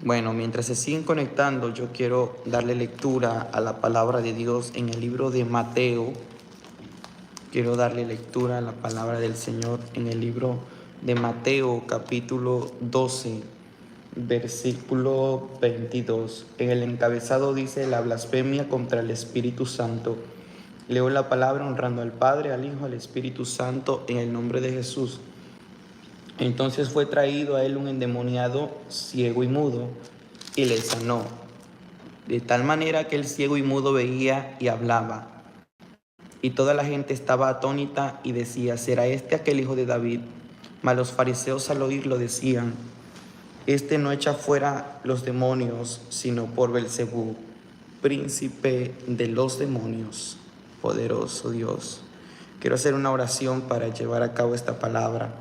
Bueno, mientras se siguen conectando, yo quiero darle lectura a la palabra de Dios en el libro de Mateo. Quiero darle lectura a la palabra del Señor en el libro de Mateo, capítulo 12, versículo 22. En el encabezado dice: la blasfemia contra el Espíritu Santo. Leo la palabra honrando al Padre, al Hijo, al Espíritu Santo, en el nombre de Jesús. Entonces fue traído a él un endemoniado ciego y mudo, y le sanó, de tal manera que el ciego y mudo veía y hablaba. Y toda la gente estaba atónita y decía: ¿será este aquel hijo de David? Mas los fariseos al oírlo decían: este no echa fuera los demonios, sino por Belcebú, príncipe de los demonios. Poderoso Dios. Quiero hacer una oración para llevar a cabo esta palabra,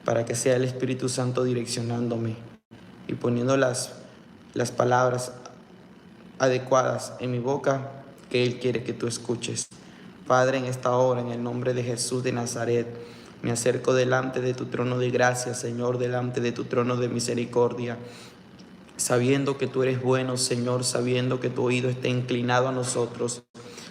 para que sea el Espíritu Santo direccionándome y poniendo las palabras adecuadas en mi boca que Él quiere que tú escuches. Padre, en esta hora, en el nombre de Jesús de Nazaret, me acerco delante de tu trono de gracia, Señor, delante de tu trono de misericordia, sabiendo que tú eres bueno, Señor, sabiendo que tu oído está inclinado a nosotros,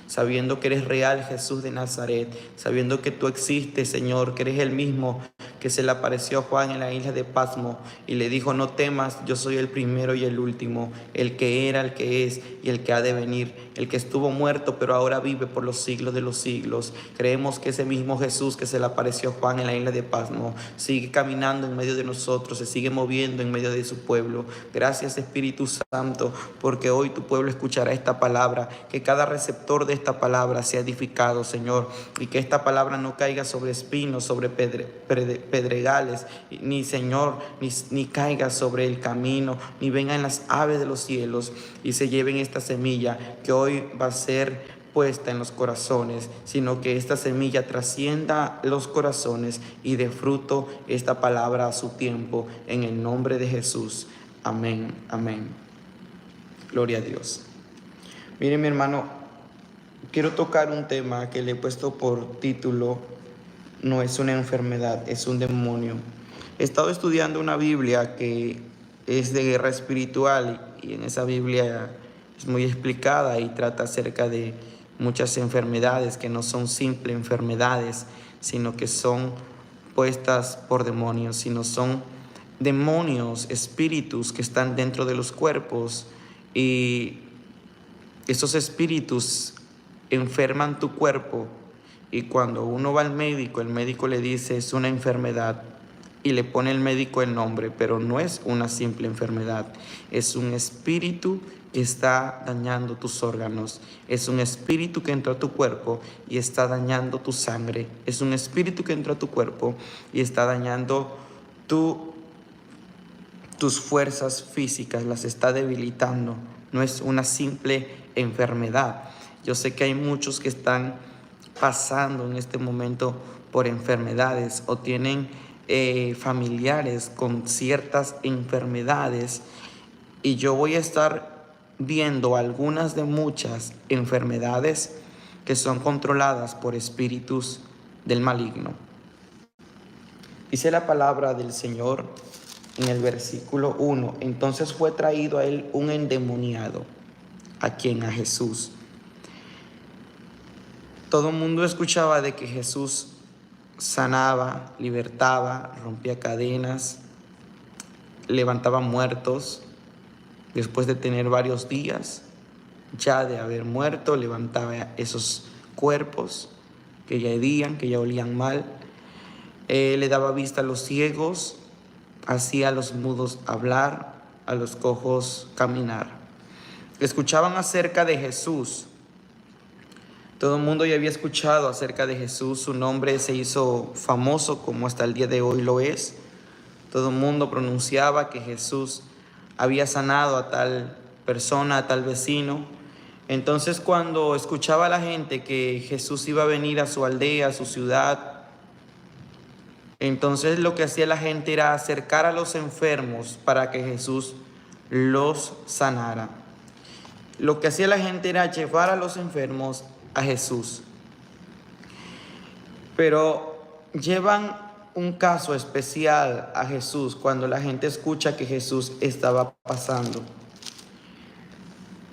sabiendo que eres real, Jesús de Nazaret, sabiendo que tú existes, Señor, que eres el mismo que se le apareció a Juan en la isla de Patmos y le dijo: no temas, yo soy el primero y el último, el que era, el que es y el que ha de venir, el que estuvo muerto pero ahora vive por los siglos de los siglos. Creemos que ese mismo Jesús que se le apareció a Juan en la isla de Patmos sigue caminando en medio de nosotros, se sigue moviendo en medio de su pueblo. Gracias, Espíritu Santo, porque hoy tu pueblo escuchará esta palabra, que cada receptor de esta palabra sea edificado, Señor, y que esta palabra no caiga sobre espinos, sobre pedregales, ni, Señor, ni caiga sobre el camino, ni vengan las aves de los cielos y se lleven esta semilla que hoy va a ser puesta en los corazones, sino que esta semilla trascienda los corazones y dé fruto esta palabra a su tiempo, en el nombre de Jesús. Amén, amén. Gloria a Dios. Miren, mi hermano, quiero tocar un tema que le he puesto por título: no es una enfermedad, es un demonio. He estado estudiando una Biblia que es de guerra espiritual y en esa Biblia es muy explicada y trata acerca de muchas enfermedades que no son simples enfermedades, sino que son puestas por demonios, sino son demonios, espíritus que están dentro de los cuerpos, y esos espíritus enferman tu cuerpo. Y cuando uno va al médico, el médico le dice: es una enfermedad, y le pone el médico el nombre, pero no es una simple enfermedad, es un espíritu que está dañando tus órganos, es un espíritu que entró a tu cuerpo y está dañando tu sangre, es un espíritu que entró a tu cuerpo y está dañando tus fuerzas físicas, las está debilitando. No es una simple enfermedad. Yo sé que hay muchos que están pasando en este momento por enfermedades o tienen familiares con ciertas enfermedades, y yo voy a estar viendo algunas de muchas enfermedades que son controladas por espíritus del maligno. Dice la palabra del Señor en el versículo 1: entonces fue traído a él un endemoniado. ¿A quién? A Jesús. Todo el mundo escuchaba de que Jesús sanaba, libertaba, rompía cadenas, levantaba muertos. Después de tener varios días ya de haber muerto, levantaba esos cuerpos que ya hedían, que ya olían mal. Le daba vista a los ciegos, hacía a los mudos hablar, a los cojos caminar. Escuchaban acerca de Jesús. Todo el mundo ya había escuchado acerca de Jesús. Su nombre se hizo famoso, como hasta el día de hoy lo es. Todo el mundo pronunciaba que Jesús había sanado a tal persona, a tal vecino. Entonces, cuando escuchaba a la gente que Jesús iba a venir a su aldea, a su ciudad, entonces lo que hacía la gente era acercar a los enfermos para que Jesús los sanara. Lo que hacía la gente era llevar a los enfermos a Jesús. Pero llevan un caso especial a Jesús cuando la gente escucha que Jesús estaba pasando.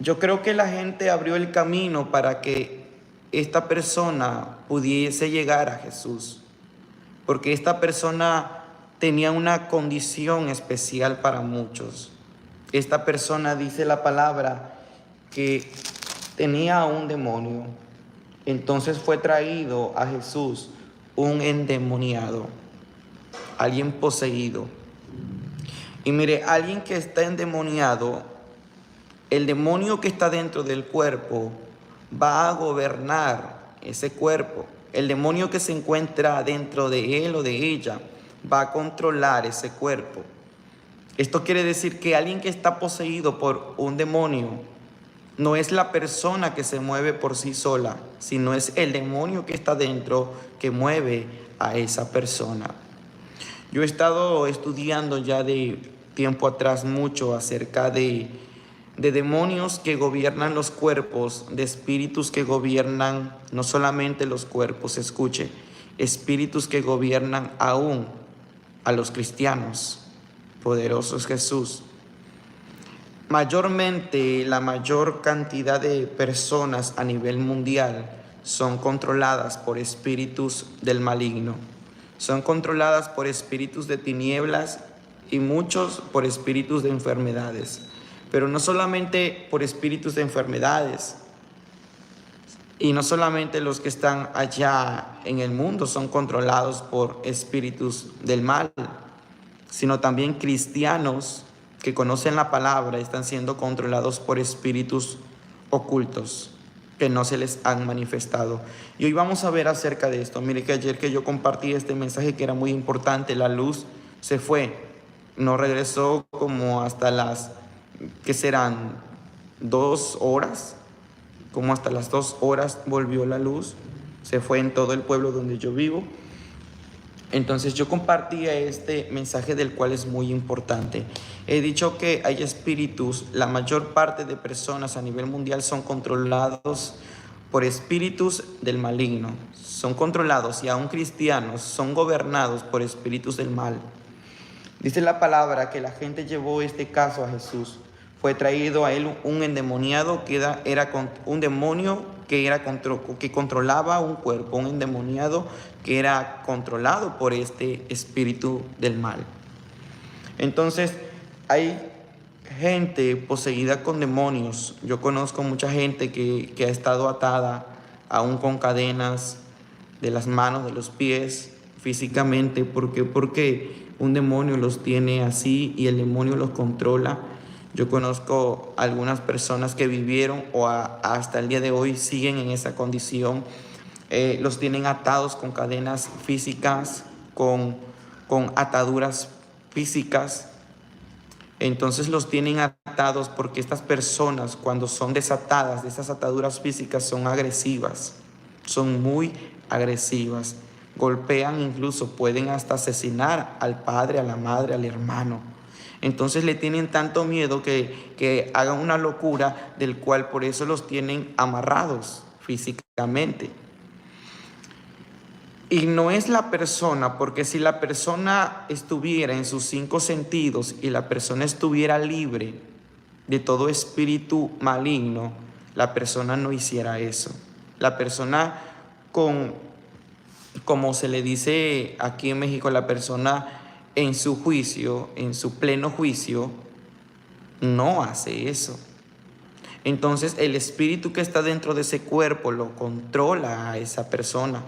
Yo creo que la gente abrió el camino para que esta persona pudiese llegar a Jesús, porque esta persona tenía una condición especial para muchos. Esta persona, dice la palabra, que tenía un demonio. Entonces fue traído a Jesús un endemoniado, alguien poseído. Y mire, alguien que está endemoniado, el demonio que está dentro del cuerpo va a gobernar ese cuerpo. El demonio que se encuentra dentro de él o de ella va a controlar ese cuerpo. Esto quiere decir que alguien que está poseído por un demonio no es la persona que se mueve por sí sola, sino es el demonio que está dentro que mueve a esa persona. Yo he estado estudiando ya de tiempo atrás mucho acerca de demonios que gobiernan los cuerpos, de espíritus que gobiernan no solamente los cuerpos, escuche, espíritus que gobiernan aún a los cristianos. Poderoso es Jesús. Mayormente, la mayor cantidad de personas a nivel mundial son controladas por espíritus del maligno. Son controladas por espíritus de tinieblas y muchos por espíritus de enfermedades. Pero no solamente por espíritus de enfermedades, y no solamente los que están allá en el mundo son controlados por espíritus del mal, sino también cristianos que conocen la palabra están siendo controlados por espíritus ocultos que no se les han manifestado. Y hoy vamos a ver acerca de esto. Mire que ayer que yo compartí este mensaje que era muy importante, la luz se fue, no regresó como hasta las, ¿qué serán? 2 horas, como hasta las 2 horas volvió la luz, se fue en todo el pueblo donde yo vivo. Entonces yo compartía este mensaje del cual es muy importante. He dicho que hay espíritus, la mayor parte de personas a nivel mundial son controlados por espíritus del maligno. Son controlados y aún cristianos son gobernados por espíritus del mal. Dice la palabra que la gente llevó este caso a Jesús. Fue traído a él un endemoniado que era un demonio que controlaba un cuerpo, un endemoniado que era controlado por este espíritu del mal. Entonces, hay gente poseída con demonios. Yo conozco mucha gente que ha estado atada aún con cadenas de las manos, de los pies, físicamente. ¿Por qué? Porque un demonio los tiene así y el demonio los controla. Yo conozco algunas personas que vivieron o hasta el día de hoy siguen en esa condición. Los tienen atados con cadenas físicas, con ataduras físicas. Entonces los tienen atados porque estas personas, cuando son desatadas de esas ataduras físicas, son agresivas, son muy agresivas. Golpean, incluso pueden hasta asesinar al padre, a la madre, al hermano. Entonces le tienen tanto miedo que hagan una locura, del cual por eso los tienen amarrados físicamente. Y no es la persona, porque si la persona estuviera en sus 5 sentidos y la persona estuviera libre de todo espíritu maligno, la persona no hiciera eso. La persona como se le dice aquí en México, la persona en su juicio, en su pleno juicio, no hace eso. Entonces el espíritu que está dentro de ese cuerpo lo controla a esa persona.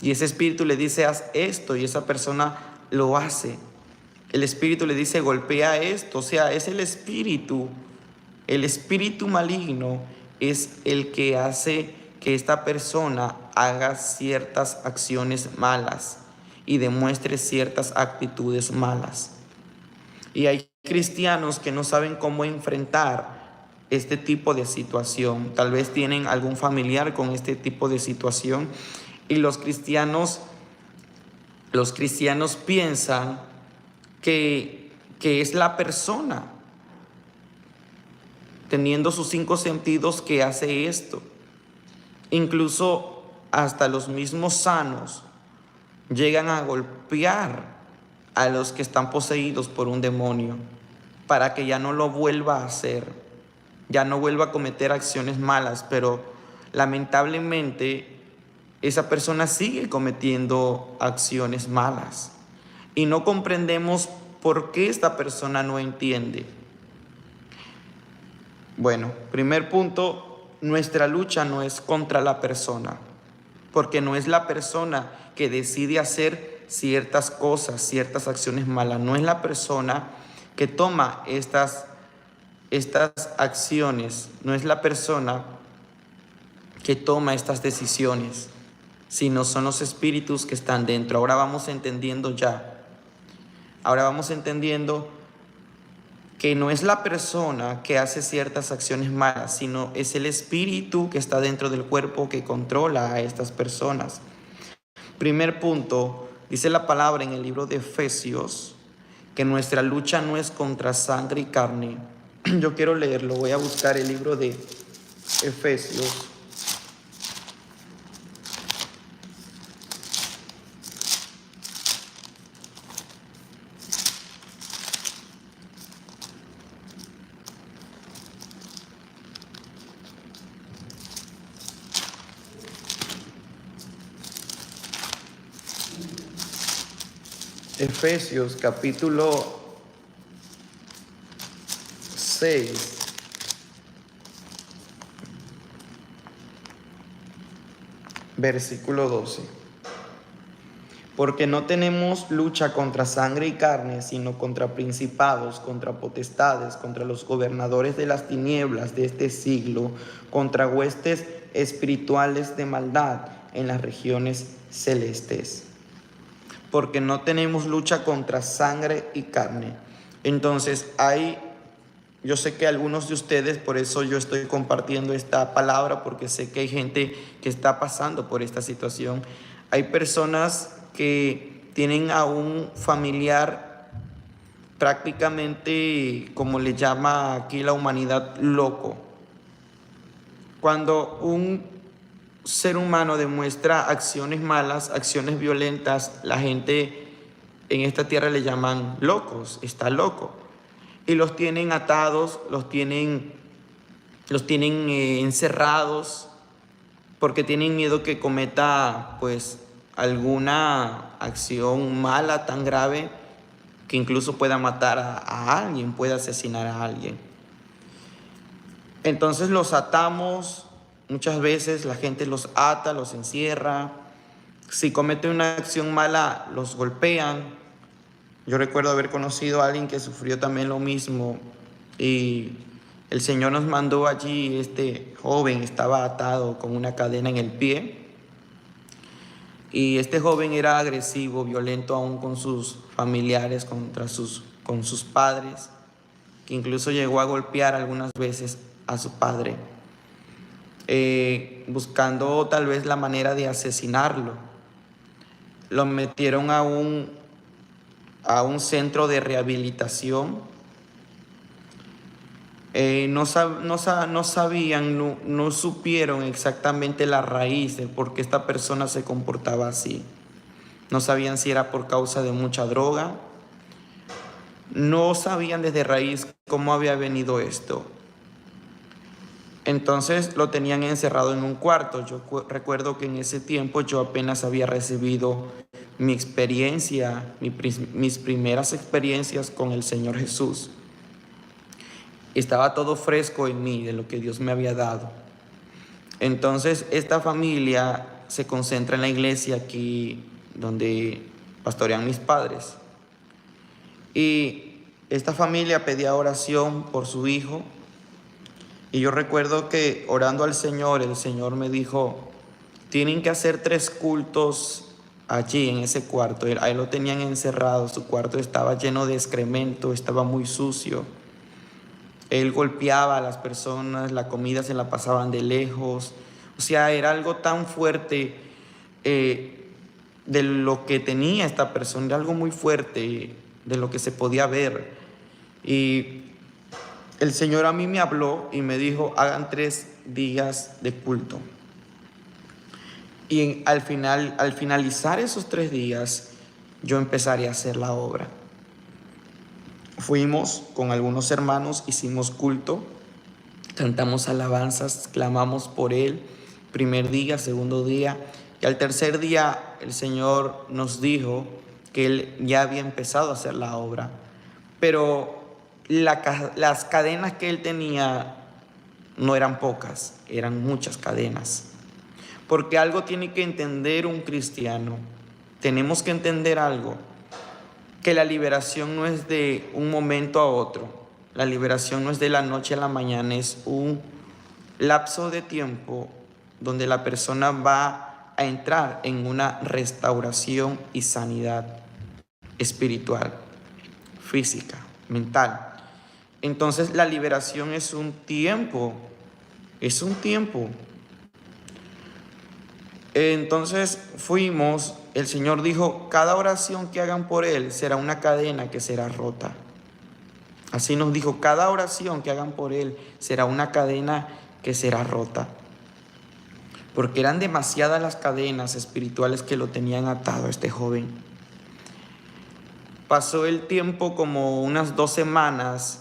Y ese espíritu le dice, haz esto, y esa persona lo hace. El espíritu le dice, golpea esto. O sea, es el espíritu maligno es el que hace que esta persona haga ciertas acciones malas y demuestre ciertas actitudes malas. Y hay cristianos que no saben cómo enfrentar este tipo de situación. Tal vez tienen algún familiar con este tipo de situación. Y los cristianos piensan que es la persona, teniendo sus 5 sentidos, que hace esto. Incluso hasta los mismos sanos llegan a golpear a los que están poseídos por un demonio para que ya no lo vuelva a hacer, ya no vuelva a cometer acciones malas, pero lamentablemente esa persona sigue cometiendo acciones malas y no comprendemos por qué esta persona no entiende. Bueno, primer punto, nuestra lucha no es contra la persona, porque no es la persona que decide hacer ciertas cosas, ciertas acciones malas, no es la persona que toma estas acciones, no es la persona que toma estas decisiones, sino son los espíritus que están dentro. Ahora vamos entendiendo que no es la persona que hace ciertas acciones malas, sino es el espíritu que está dentro del cuerpo que controla a estas personas. Primer punto, dice la palabra en el libro de Efesios que nuestra lucha no es contra sangre y carne. Yo quiero leerlo, voy a buscar el libro de Efesios. Efesios capítulo 6, versículo 12. Porque no tenemos lucha contra sangre y carne, sino contra principados, contra potestades, contra los gobernadores de las tinieblas de este siglo, contra huestes espirituales de maldad en las regiones celestes. Porque no tenemos lucha contra sangre y carne. Entonces yo sé que algunos de ustedes, por eso yo estoy compartiendo esta palabra, porque sé que hay gente que está pasando por esta situación. Hay personas que tienen a un familiar prácticamente, como le llama aquí la humanidad, loco. Cuando un ser humano demuestra acciones malas, acciones violentas, la gente en esta tierra le llaman locos, está loco. Y los tienen atados, los tienen encerrados, porque tienen miedo que cometa pues alguna acción mala tan grave que incluso pueda matar a alguien, pueda asesinar a alguien. Entonces los atamos. Muchas veces la gente los ata, los encierra. Si cometen una acción mala, los golpean. Yo recuerdo haber conocido a alguien que sufrió también lo mismo. Y el Señor nos mandó allí, este joven estaba atado con una cadena en el pie. Y este joven era agresivo, violento aún con sus familiares, con sus padres, que incluso llegó a golpear algunas veces a su padre. Buscando tal vez la manera de asesinarlo. Lo metieron a un centro de rehabilitación. No sabían, no supieron exactamente la raíz de por qué esta persona se comportaba así. No sabían si era por causa de mucha droga. No sabían desde raíz cómo había venido esto. Entonces lo tenían encerrado en un cuarto. Yo recuerdo que en ese tiempo yo apenas había recibido mi experiencia, mis primeras experiencias con el Señor Jesús. Estaba todo fresco en mí de lo que Dios me había dado. Entonces esta familia se concentra en la iglesia aquí donde pastorean mis padres. Y esta familia pedía oración por su hijo. Y yo recuerdo que orando al Señor, el Señor me dijo, tienen que hacer 3 cultos allí en ese cuarto. Ahí lo tenían encerrado, su cuarto estaba lleno de excremento, estaba muy sucio. Él golpeaba a las personas, la comida se la pasaban de lejos. O sea, era algo tan fuerte de lo que tenía esta persona, era algo muy fuerte de lo que se podía ver. Y el Señor a mí me habló y me dijo, hagan 3 días de culto. Y al finalizar esos 3 días, yo empezaré a hacer la obra. Fuimos con algunos hermanos, hicimos culto, cantamos alabanzas, clamamos por él, primer día, segundo día, y al tercer día el Señor nos dijo que él ya había empezado a hacer la obra, pero las cadenas que él tenía no eran pocas, eran muchas cadenas. Porque algo tiene que entender un cristiano, tenemos que entender algo, que la liberación no es de un momento a otro, la liberación no es de la noche a la mañana, es un lapso de tiempo donde la persona va a entrar en una restauración y sanidad espiritual, física, mental. Entonces la liberación es un tiempo, es un tiempo. Entonces fuimos, el Señor dijo, cada oración que hagan por Él será una cadena que será rota. Así nos dijo, cada oración que hagan por Él será una cadena que será rota. Porque eran demasiadas las cadenas espirituales que lo tenían atado a este joven. Pasó el tiempo como unas 2 semanas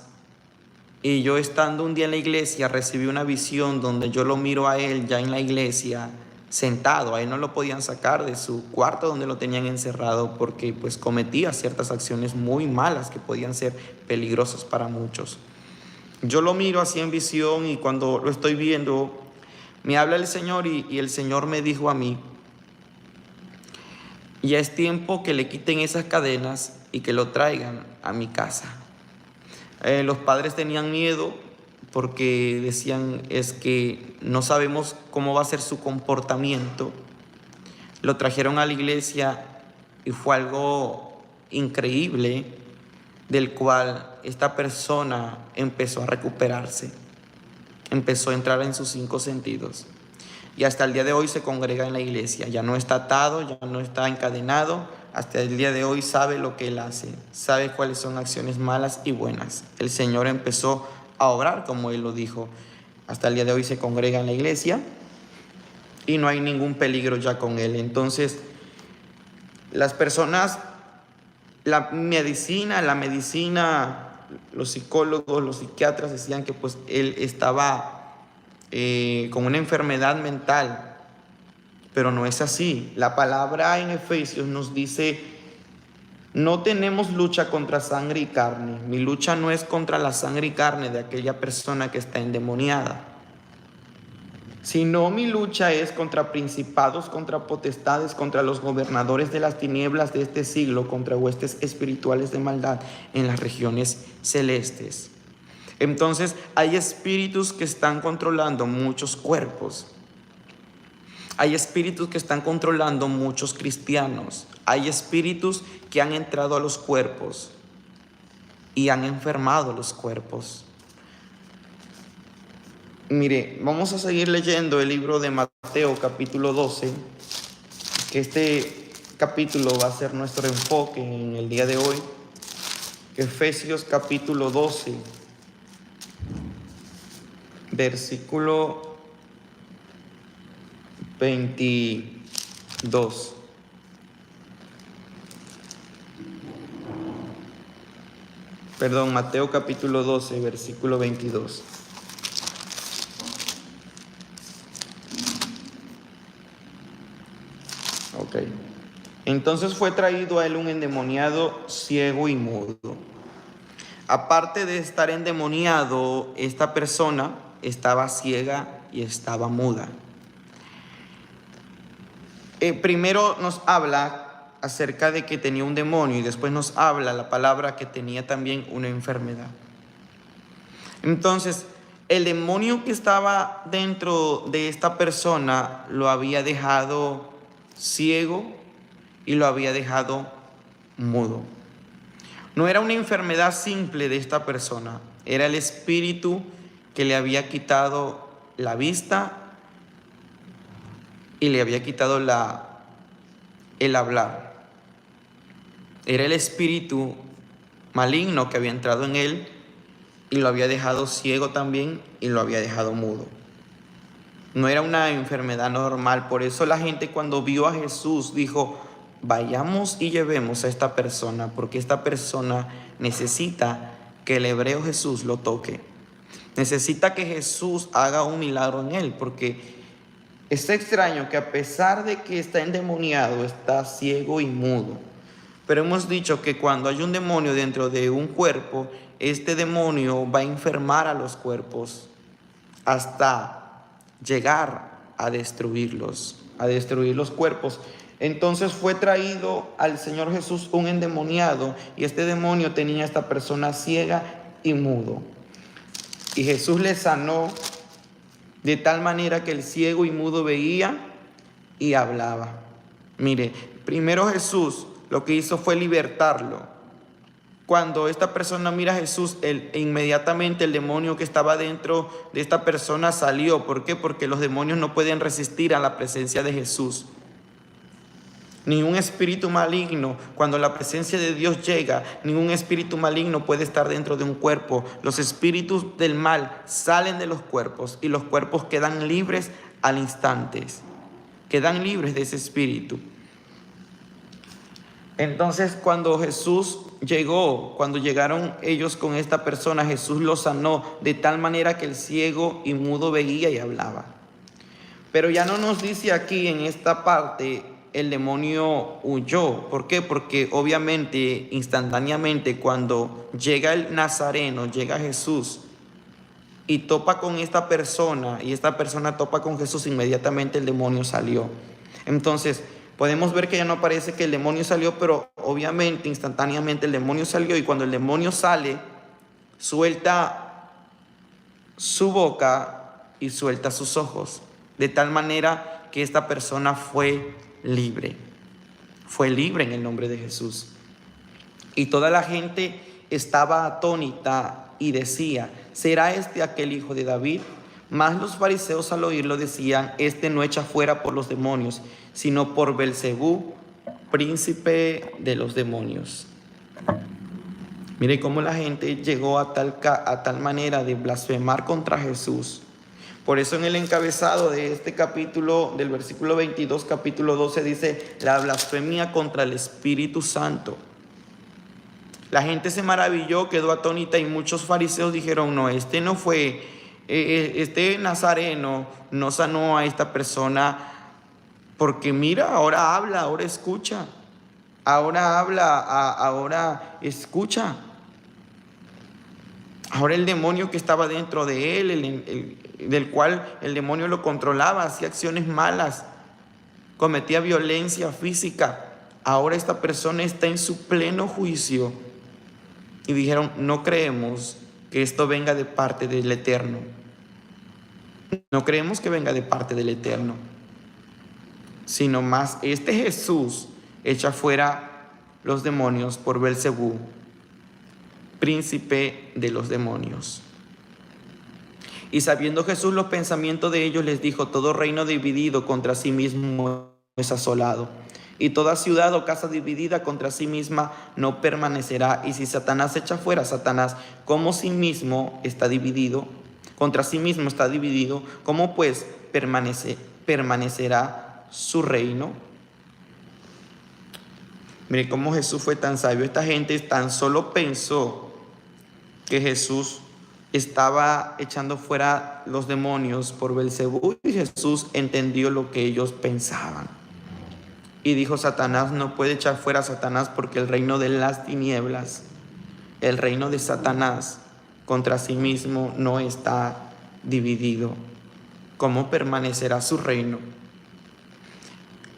y yo estando un día en la iglesia recibí una visión donde yo lo miro a él ya en la iglesia sentado. A él no lo podían sacar de su cuarto donde lo tenían encerrado porque pues cometía ciertas acciones muy malas que podían ser peligrosas para muchos. Yo lo miro así en visión y cuando lo estoy viendo me habla el Señor y el Señor me dijo a mí, ya es tiempo que le quiten esas cadenas y que lo traigan a mi casa. Los padres tenían miedo porque decían es que no sabemos cómo va a ser su comportamiento. Lo trajeron a la iglesia y fue algo increíble del cual esta persona empezó a recuperarse, empezó a entrar en sus 5 sentidos y hasta el día de hoy se congrega en la iglesia. Ya no está atado, ya no está encadenado. Hasta el día de hoy sabe lo que él hace, sabe cuáles son acciones malas y buenas. El Señor empezó a obrar como él lo dijo. Hasta el día de hoy se congrega en la iglesia y no hay ningún peligro ya con él. Entonces, las personas, la medicina, los psicólogos, los psiquiatras decían que pues él estaba con una enfermedad mental. Pero no es así. La palabra en Efesios nos dice, no tenemos lucha contra sangre y carne. Mi lucha no es contra la sangre y carne de aquella persona que está endemoniada, sino mi lucha es contra principados, contra potestades, contra los gobernadores de las tinieblas de este siglo, contra huestes espirituales de maldad en las regiones celestes. Entonces hay espíritus que están controlando muchos cuerpos. Hay espíritus que están controlando muchos cristianos. Hay espíritus que han entrado a los cuerpos y han enfermado los cuerpos. Mire, vamos a seguir leyendo el libro de Mateo capítulo 12, que este capítulo va a ser nuestro enfoque en el día de hoy. Efesios capítulo 12, versículo 22. Perdón, Mateo capítulo 12, versículo 22. Ok. Entonces fue traído a él un endemoniado ciego y mudo. Aparte de estar endemoniado, esta persona estaba ciega y estaba muda. Primero nos habla acerca de que tenía un demonio y después nos habla la palabra que tenía también una enfermedad. Entonces, el demonio que estaba dentro de esta persona lo había dejado ciego y lo había dejado mudo. No era una enfermedad simple de esta persona, era el espíritu que le había quitado la vista y le había quitado el hablar. Era el espíritu maligno que había entrado en él y lo había dejado ciego también y lo había dejado mudo. No era una enfermedad normal. Por eso la gente, cuando vio a Jesús, dijo: vayamos y llevemos a esta persona, porque esta persona necesita que el hebreo Jesús lo toque. Necesita que Jesús haga un milagro en él, porque es extraño que, a pesar de que está endemoniado, está ciego y mudo. Pero hemos dicho que cuando hay un demonio dentro de un cuerpo, este demonio va a enfermar a los cuerpos hasta llegar a destruir los cuerpos. Entonces fue traído al Señor Jesús un endemoniado, y este demonio tenía a esta persona ciega y mudo. Y Jesús le sanó de tal manera que el ciego y mudo veía y hablaba. Mire, primero Jesús lo que hizo fue libertarlo. Cuando esta persona mira a Jesús, inmediatamente el demonio que estaba dentro de esta persona salió. ¿Por qué? Porque los demonios no pueden resistir a la presencia de Jesús. Ningún espíritu maligno, cuando la presencia de Dios llega, ningún espíritu maligno puede estar dentro de un cuerpo. Los espíritus del mal salen de los cuerpos y los cuerpos quedan libres al instante. Quedan libres de ese espíritu. Entonces, cuando Jesús llegó, cuando llegaron ellos con esta persona, Jesús lo sanó de tal manera que el ciego y mudo veía y hablaba. Pero ya no nos dice aquí en esta parte el demonio huyó. ¿Por qué? Porque obviamente, instantáneamente, cuando llega el Nazareno, llega Jesús y topa con esta persona, y esta persona topa con Jesús, inmediatamente el demonio salió. Entonces, podemos ver que ya no parece que el demonio salió, pero obviamente, instantáneamente el demonio salió, y cuando el demonio sale, suelta su boca y suelta sus ojos, de tal manera que esta persona fue libre. Fue libre en el nombre de Jesús. Y toda la gente estaba atónita y decía: ¿será este aquel hijo de David? Mas los fariseos, al oírlo, decían: este no echa fuera por los demonios, sino por Belcebú, príncipe de los demonios. Mire cómo la gente llegó a tal manera de blasfemar contra Jesús. Por eso en el encabezado de este capítulo, del versículo 22, capítulo 12, dice: la blasfemia contra el Espíritu Santo. La gente se maravilló, quedó atónita, y muchos fariseos dijeron: no, este no fue, este nazareno no sanó a esta persona, porque mira, ahora habla, ahora escucha, ahora habla, ahora escucha. Ahora el demonio que estaba dentro de él, del cual el demonio lo controlaba, hacía acciones malas, cometía violencia física, ahora esta persona está en su pleno juicio. Y dijeron: no creemos que esto venga de parte del Eterno. No creemos que venga de parte del Eterno, sino más este Jesús echa fuera los demonios por Belcebú, príncipe de los demonios. Y sabiendo Jesús los pensamientos de ellos, les dijo: todo reino dividido contra sí mismo es asolado, y toda ciudad o casa dividida contra sí misma no permanecerá. Y si Satanás echa fuera a Satanás, como sí mismo está dividido, contra sí mismo está dividido, ¿cómo pues permanecerá su reino? Mire cómo Jesús fue tan sabio. Esta gente tan solo pensó que Jesús estaba echando fuera los demonios por Belcebú, y Jesús entendió lo que ellos pensaban. Y dijo: Satanás no puede echar fuera a Satanás, porque el reino de las tinieblas, el reino de Satanás contra sí mismo no está dividido. ¿Cómo permanecerá su reino?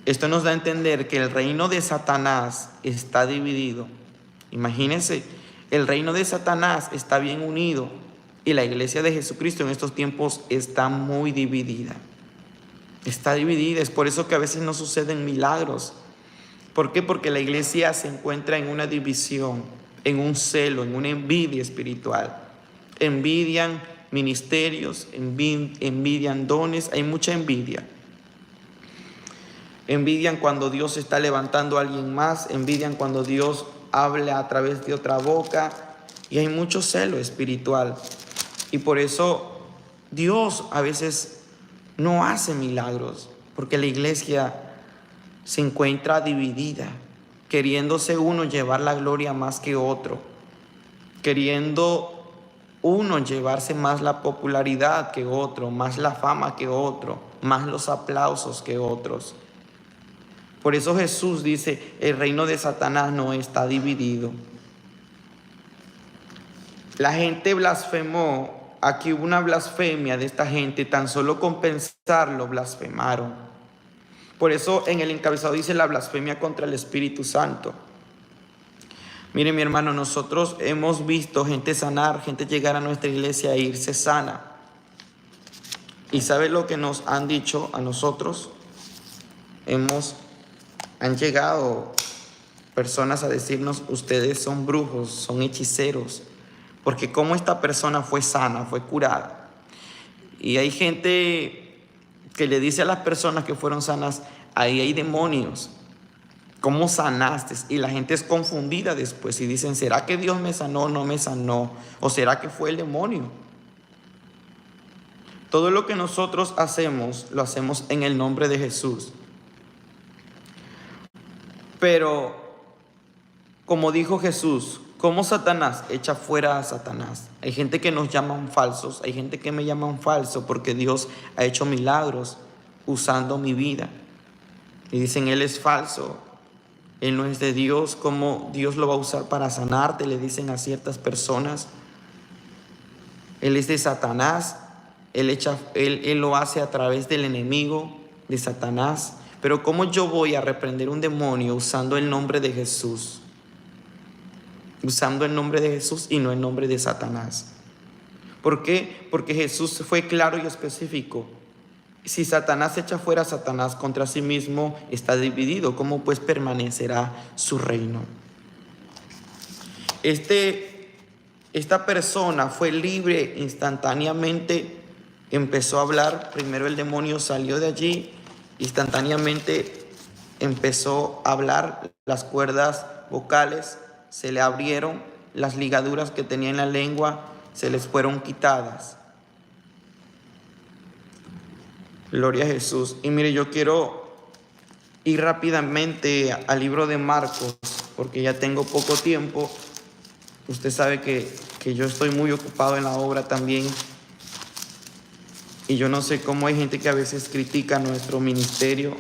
Esto nos da a entender que el reino de Satanás está dividido. Imagínense, el reino de Satanás está bien unido, y la iglesia de Jesucristo en estos tiempos está muy dividida. Está dividida. Es por eso que a veces no suceden milagros. ¿Por qué? Porque la iglesia se encuentra en una división, en un celo, en una envidia espiritual. Envidian ministerios, envidian dones, hay mucha envidia. Envidian cuando Dios está levantando a alguien más, envidian cuando Dios habla a través de otra boca, y hay mucho celo espiritual. Y por eso Dios a veces no hace milagros, porque la iglesia se encuentra dividida, queriéndose uno llevar la gloria más que otro, queriendo uno llevarse más la popularidad que otro, más la fama que otro, más los aplausos que otros. Por eso Jesús dice, el reino de Satanás no está dividido. La gente blasfemó, aquí hubo una blasfemia de esta gente, tan solo con pensarlo blasfemaron. Por eso en el encabezado dice la blasfemia contra el Espíritu Santo. Mire, mi hermano, nosotros hemos visto gente sanar, gente llegar a nuestra iglesia e irse sana. ¿Y sabe lo que nos han dicho a nosotros? Han llegado personas a decirnos, ustedes son brujos, son hechiceros, porque como esta persona fue sana, fue curada. Y hay gente que le dice a las personas que fueron sanas, ahí hay demonios. ¿Cómo sanaste? Y la gente es confundida después y dicen, ¿será que Dios me sanó o no me sanó? ¿O será que fue el demonio? Todo lo que nosotros hacemos, lo hacemos en el nombre de Jesús. Pero, como dijo Jesús, ¿cómo Satanás echa fuera a Satanás? Hay gente que nos llaman falsos, hay gente que me llaman falso porque Dios ha hecho milagros usando mi vida. Y dicen, Él es falso. Él no es de Dios, ¿cómo Dios lo va a usar para sanarte? Le dicen a ciertas personas. Él es de Satanás, él lo hace a través del enemigo de Satanás. Pero ¿cómo yo voy a reprender un demonio usando el nombre de Jesús? Usando el nombre de Jesús y no el nombre de Satanás. ¿Por qué? Porque Jesús fue claro y específico. Si Satanás echa fuera a Satanás, contra sí mismo está dividido. ¿Cómo pues permanecerá su reino? Esta persona fue libre instantáneamente. Empezó a hablar. Primero el demonio salió de allí. Instantáneamente empezó a hablar. Las cuerdas vocales se le abrieron. Las ligaduras que tenía en la lengua se les fueron quitadas. Gloria a Jesús. Y mire, yo quiero ir rápidamente al libro de Marcos, porque ya tengo poco tiempo. Usted sabe que yo estoy muy ocupado en la obra también. Y yo no sé cómo hay gente que a veces critica nuestro ministerio.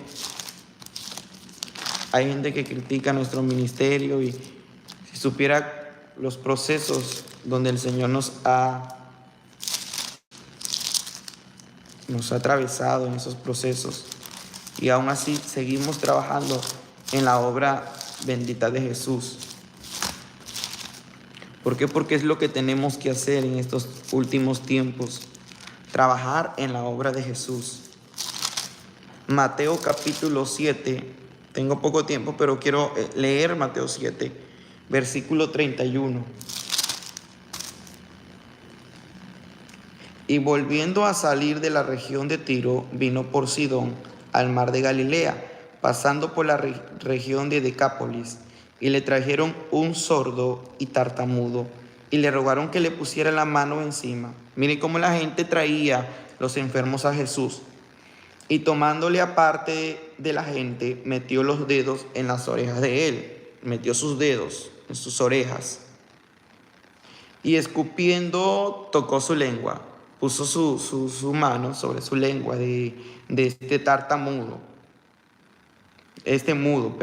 Hay gente que critica nuestro ministerio y si supiera los procesos donde el Señor nos ha atravesado en esos procesos y aún así seguimos trabajando en la obra bendita de Jesús. ¿Por qué? Porque es lo que tenemos que hacer en estos últimos tiempos, trabajar en la obra de Jesús. Mateo capítulo 7, tengo poco tiempo, pero quiero leer Mateo 7, versículo 31. Y volviendo a salir de la región de Tiro, vino por Sidón al mar de Galilea, pasando por la región de Decápolis, y le trajeron un sordo y tartamudo, y le rogaron que le pusiera la mano encima. Mire cómo la gente traía los enfermos a Jesús, y tomándole aparte de la gente, metió los dedos en las orejas de él, metió sus dedos en sus orejas, y escupiendo tocó su lengua. Puso su mano sobre su lengua de este tartamudo, mudo.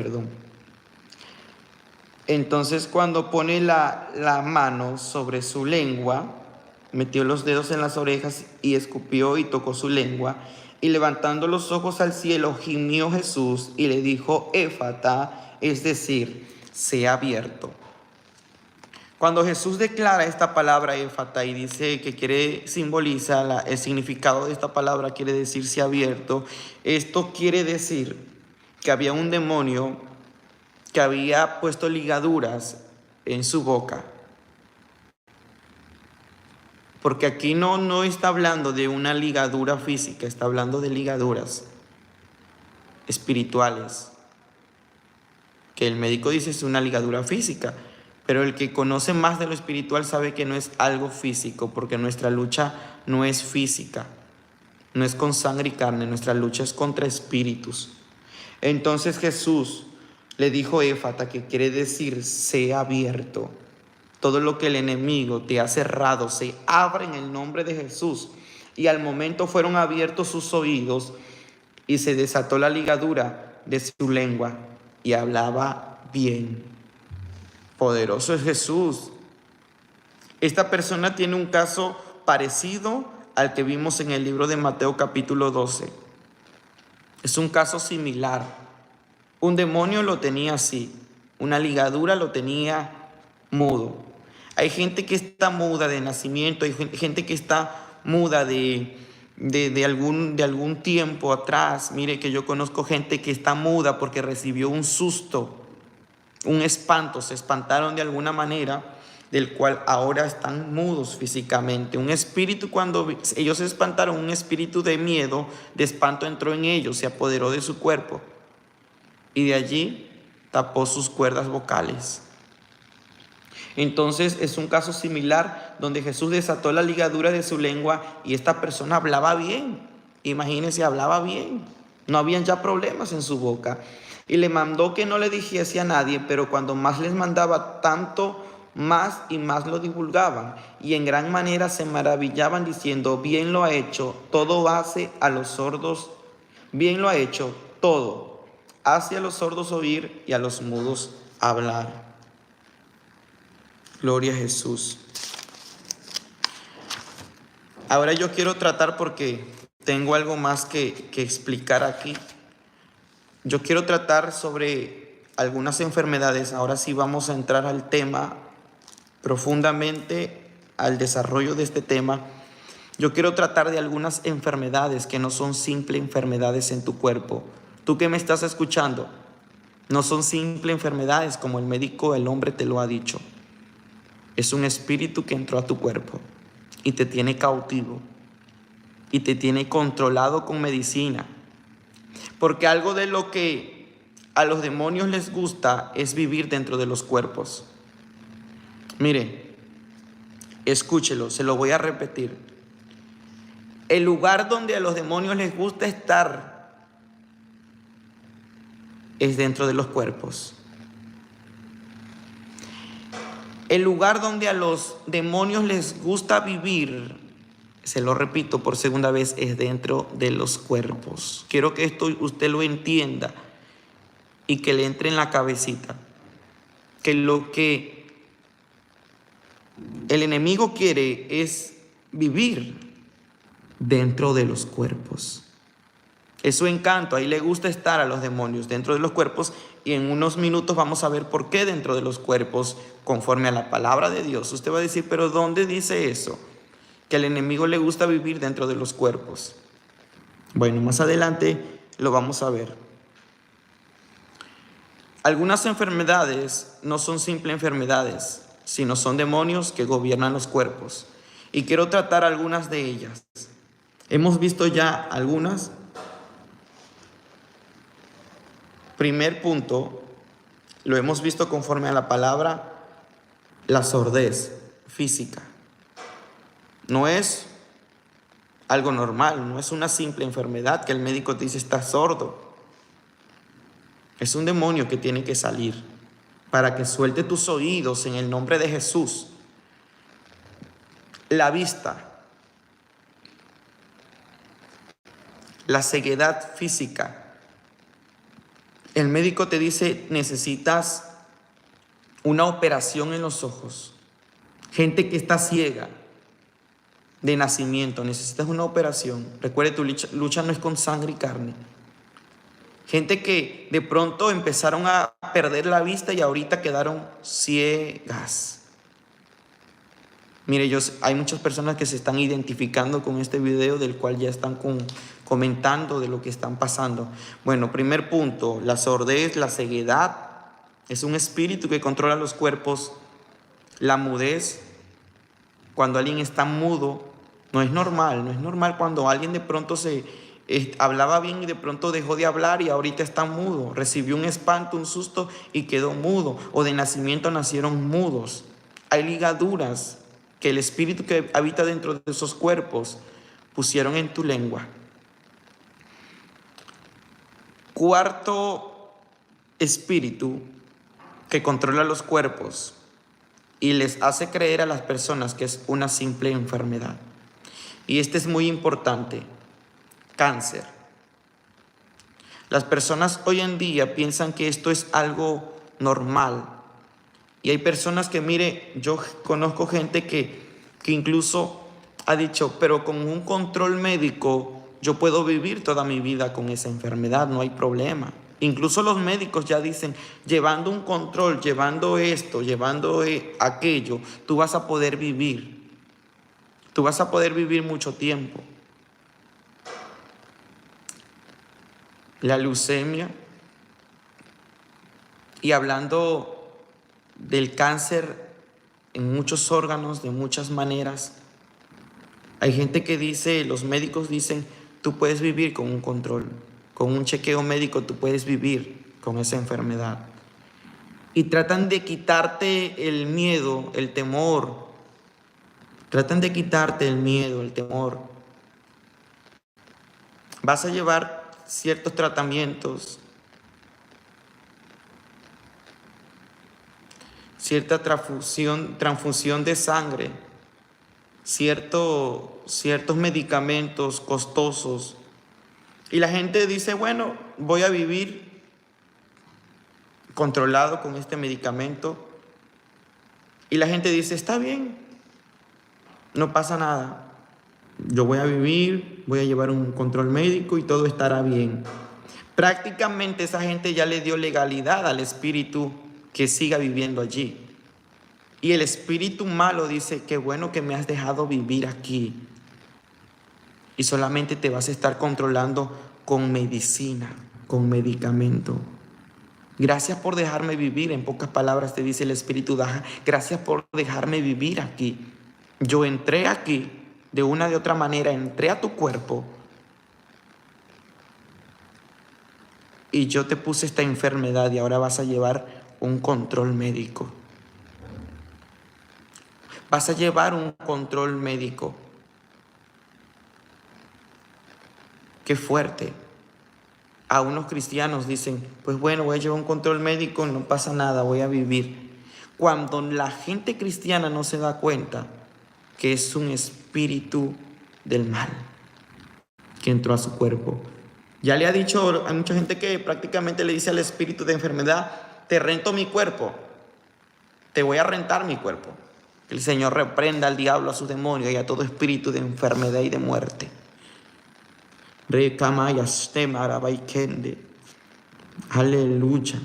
Entonces cuando pone la mano sobre su lengua, metió los dedos en las orejas y escupió y tocó su lengua. Y levantando los ojos al cielo, gimió Jesús y le dijo, Éfata, es decir, sea abierto. Cuando Jesús declara esta palabra éfata y dice que simboliza el significado de esta palabra, quiere decirse abierto, esto quiere decir que había un demonio que había puesto ligaduras en su boca. Porque aquí no está hablando de una ligadura física, está hablando de ligaduras espirituales. Que el médico dice es una ligadura física. Pero el que conoce más de lo espiritual sabe que no es algo físico, porque nuestra lucha no es física. no es con sangre y carne, nuestra lucha es contra espíritus. Entonces Jesús le dijo Éfata, que quiere decir sea abierto. Todo lo que el enemigo te ha cerrado se abre en el nombre de Jesús. Y al momento fueron abiertos sus oídos y se desató la ligadura de su lengua y hablaba bien. Poderoso es Jesús. Esta persona tiene un caso parecido al que vimos en el libro de Mateo capítulo 12. Es un caso similar. Un demonio lo tenía así, una ligadura lo tenía mudo. Hay gente que está muda de nacimiento, hay gente que está muda de algún tiempo atrás. Mire que yo conozco gente que está muda porque recibió un susto, un espanto, se espantaron de alguna manera, del cual ahora están mudos físicamente. Un espíritu, cuando ellos se espantaron, un espíritu de miedo, de espanto entró en ellos, se apoderó de su cuerpo y de allí tapó sus cuerdas vocales. Entonces es un caso similar donde Jesús desató la ligadura de su lengua y esta persona hablaba bien. Imagínense, hablaba bien. No habían ya problemas en su boca. Y le mandó que no le dijese a nadie, pero cuando más les mandaba, tanto más y más lo divulgaban. Y en gran manera se maravillaban diciendo, bien lo ha hecho, todo hace a los sordos. Bien lo ha hecho, todo. Hace a los sordos oír y a los mudos hablar. Gloria a Jesús. Ahora yo quiero tratar, porque tengo algo más que explicar aquí. Yo quiero tratar sobre algunas enfermedades. Ahora sí vamos a entrar al tema profundamente, al desarrollo de este tema. Yo quiero tratar de algunas enfermedades que no son simples enfermedades en tu cuerpo. Tú que me estás escuchando, no son simples enfermedades como el médico, el hombre te lo ha dicho. Es un espíritu que entró a tu cuerpo y te tiene cautivo y te tiene controlado con medicina. Porque algo de lo que a los demonios les gusta es vivir dentro de los cuerpos. Mire, escúchelo, se lo voy a repetir. El lugar donde a los demonios les gusta estar es dentro de los cuerpos. El lugar donde a los demonios les gusta vivir, se lo repito por segunda vez, es dentro de los cuerpos. Quiero que esto usted lo entienda y que le entre en la cabecita. Que lo que el enemigo quiere es vivir dentro de los cuerpos. Es su encanto, ahí le gusta estar a los demonios dentro de los cuerpos, y en unos minutos vamos a ver por qué dentro de los cuerpos, conforme a la palabra de Dios. Usted va a decir, pero ¿dónde dice eso? Que al enemigo le gusta vivir dentro de los cuerpos. Bueno, más adelante lo vamos a ver. Algunas enfermedades no son simples enfermedades, sino son demonios que gobiernan los cuerpos. Y quiero tratar algunas de ellas. Hemos visto ya algunas. Primer punto, lo hemos visto conforme a la palabra, la sordez física. No es algo normal, no es una simple enfermedad que el médico te dice estás sordo. Es un demonio que tiene que salir para que suelte tus oídos en el nombre de Jesús. La vista, la ceguedad física. El médico te dice, necesitas una operación en los ojos. Gente que está ciega de nacimiento, necesitas una operación. Recuerde, tu lucha no es con sangre y carne. Gente que de pronto empezaron a perder la vista y ahorita quedaron ciegas. Mire, hay muchas personas que se están identificando con este video, del cual ya están comentando de lo que están pasando. Bueno, primer punto, la sordez, la ceguedad, es un espíritu que controla los cuerpos. La mudez, cuando alguien está mudo, no es normal cuando alguien de pronto hablaba bien y de pronto dejó de hablar y ahorita está mudo, recibió un espanto, un susto y quedó mudo, o de nacimiento nacieron mudos. Hay ligaduras que el espíritu que habita dentro de esos cuerpos pusieron en tu lengua cuarto espíritu que controla los cuerpos y les hace creer a las personas que es una simple enfermedad. Y este es muy importante: cáncer. Las personas hoy en día piensan que esto es algo normal. Y hay personas que, mire, yo conozco gente que incluso ha dicho, pero con un control médico yo puedo vivir toda mi vida con esa enfermedad, no hay problema. Incluso los médicos ya dicen, llevando un control, llevando esto, llevando aquello, tú vas a poder vivir. Tú vas a poder vivir mucho tiempo. La leucemia. Y hablando del cáncer en muchos órganos, de muchas maneras, hay gente que dice, los médicos dicen, tú puedes vivir con un control, con un chequeo médico tú puedes vivir con esa enfermedad. Y tratan de quitarte el miedo, el temor. Tratan de quitarte el miedo, el temor. Vas a llevar ciertos tratamientos, cierta transfusión de sangre, ciertos medicamentos costosos. Y la gente dice, bueno, voy a vivir controlado con este medicamento. Y la gente dice, está bien, no pasa nada. Yo voy a vivir, voy a llevar un control médico y todo estará bien. Prácticamente esa gente ya le dio legalidad al espíritu que siga viviendo allí. Y el espíritu malo dice, qué bueno que me has dejado vivir aquí. Y solamente te vas a estar controlando con medicina, con medicamento. Gracias por dejarme vivir, en pocas palabras te dice el espíritu, gracias por dejarme vivir aquí. Yo entré aquí, de una de otra manera, entré a tu cuerpo y yo te puse esta enfermedad y ahora vas a llevar un control médico. Vas a llevar un control médico. Qué fuerte. A unos cristianos dicen, pues bueno, voy a llevar un control médico, no pasa nada, voy a vivir. Cuando la gente cristiana no se da cuenta que es un espíritu del mal que entró a su cuerpo. Ya le ha dicho, hay mucha gente que prácticamente le dice al espíritu de enfermedad, te rento mi cuerpo, te voy a rentar mi cuerpo. Que el Señor reprenda al diablo, a sus demonios y a todo espíritu de enfermedad y de muerte. Aleluya.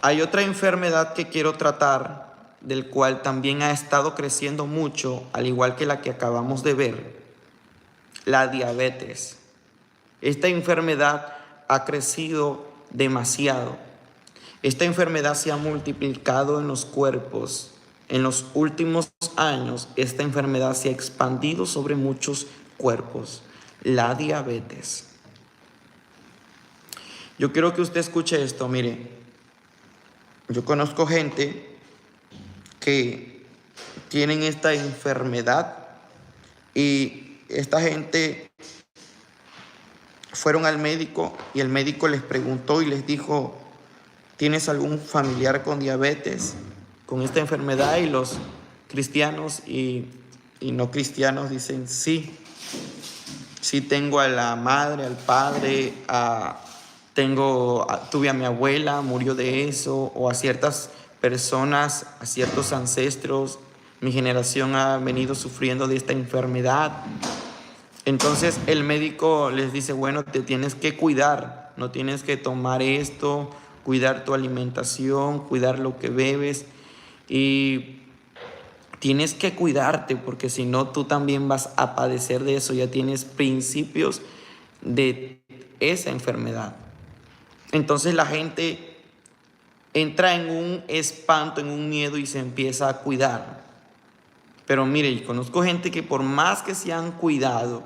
Hay otra enfermedad que quiero tratar, del cual también ha estado creciendo mucho, al igual que la que acabamos de ver, la diabetes. Esta enfermedad ha crecido demasiado. Esta enfermedad se ha multiplicado en los cuerpos. En los últimos años, esta enfermedad se ha expandido sobre muchos cuerpos. La diabetes. Yo quiero que usted escuche esto, mire. Yo conozco gente que tienen esta enfermedad y esta gente fueron al médico y el médico les preguntó y les dijo, ¿tienes algún familiar con diabetes, con esta enfermedad? Y los cristianos y no cristianos dicen, sí tengo a la madre, al padre, tuve a mi abuela, murió de eso, o a ciertas personas, a ciertos ancestros, mi generación ha venido sufriendo de esta enfermedad. Entonces el médico les dice, bueno, te tienes que cuidar, no tienes que tomar esto, cuidar tu alimentación, cuidar lo que bebes y tienes que cuidarte porque si no tú también vas a padecer de eso, ya tienes principios de esa enfermedad. Entonces la gente entra en un espanto, en un miedo y se empieza a cuidar. Pero mire, conozco gente que por más que se han cuidado,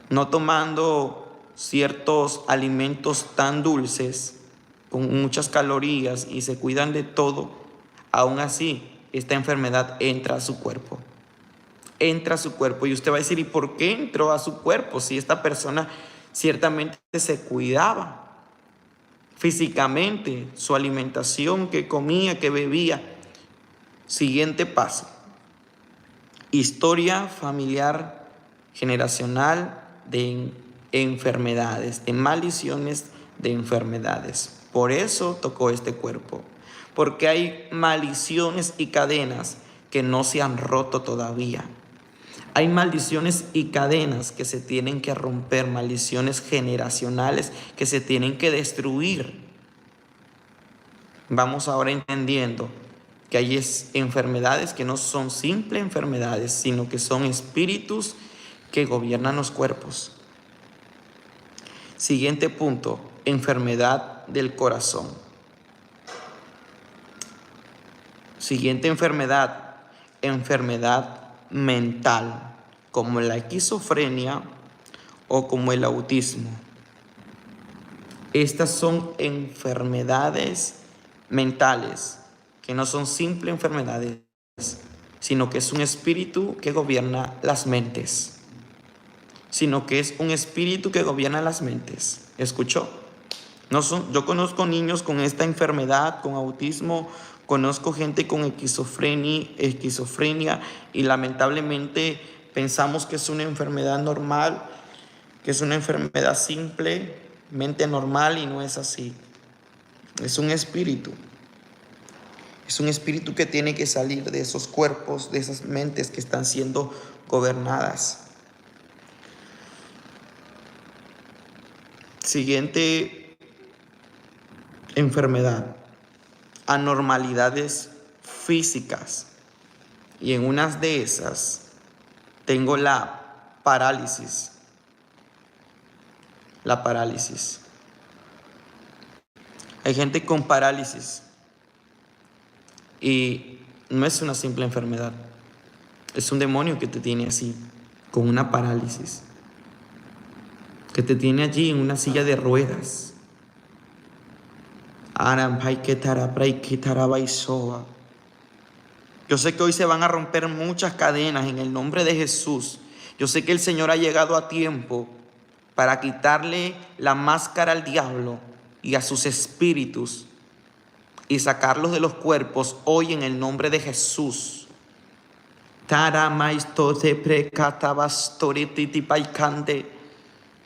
no tomando ciertos alimentos tan dulces, con muchas calorías y se cuidan de todo, aún así esta enfermedad entra a su cuerpo. entra a su cuerpo. Y usted va a decir, ¿y por qué entró a su cuerpo? Si esta persona ciertamente se cuidaba físicamente, su alimentación, que comía, que bebía. Siguiente paso: historia familiar generacional de enfermedades, de maldiciones de enfermedades. Por eso tocó este cuerpo, porque hay maldiciones y cadenas que no se han roto todavía. Hay maldiciones y cadenas que se tienen que romper, maldiciones generacionales que se tienen que destruir. Vamos ahora entendiendo que hay enfermedades que no son simples enfermedades, sino que son espíritus que gobiernan los cuerpos. Siguiente punto: enfermedad del corazón. Siguiente enfermedad: enfermedad mental, como la esquizofrenia o como el autismo. Estas son enfermedades mentales, que no son simples enfermedades, sino que es un espíritu que gobierna las mentes. ¿Escuchó? Yo conozco niños con esta enfermedad, con autismo, conozco gente con esquizofrenia, y lamentablemente pensamos que es una enfermedad normal, que es una enfermedad simplemente normal, y no es así. Es un espíritu. Es un espíritu que tiene que salir de esos cuerpos, de esas mentes que están siendo gobernadas. Siguiente enfermedad: anormalidades físicas. Y en unas de esas tengo la parálisis. La parálisis. Hay gente con parálisis y no es una simple enfermedad. Es un demonio que te tiene así, con una parálisis, que te tiene allí en una silla de ruedas. Yo sé que hoy se van a romper muchas cadenas en el nombre de Jesús. Yo sé que el Señor ha llegado a tiempo para quitarle la máscara al diablo y a sus espíritus y sacarlos de los cuerpos hoy en el nombre de Jesús.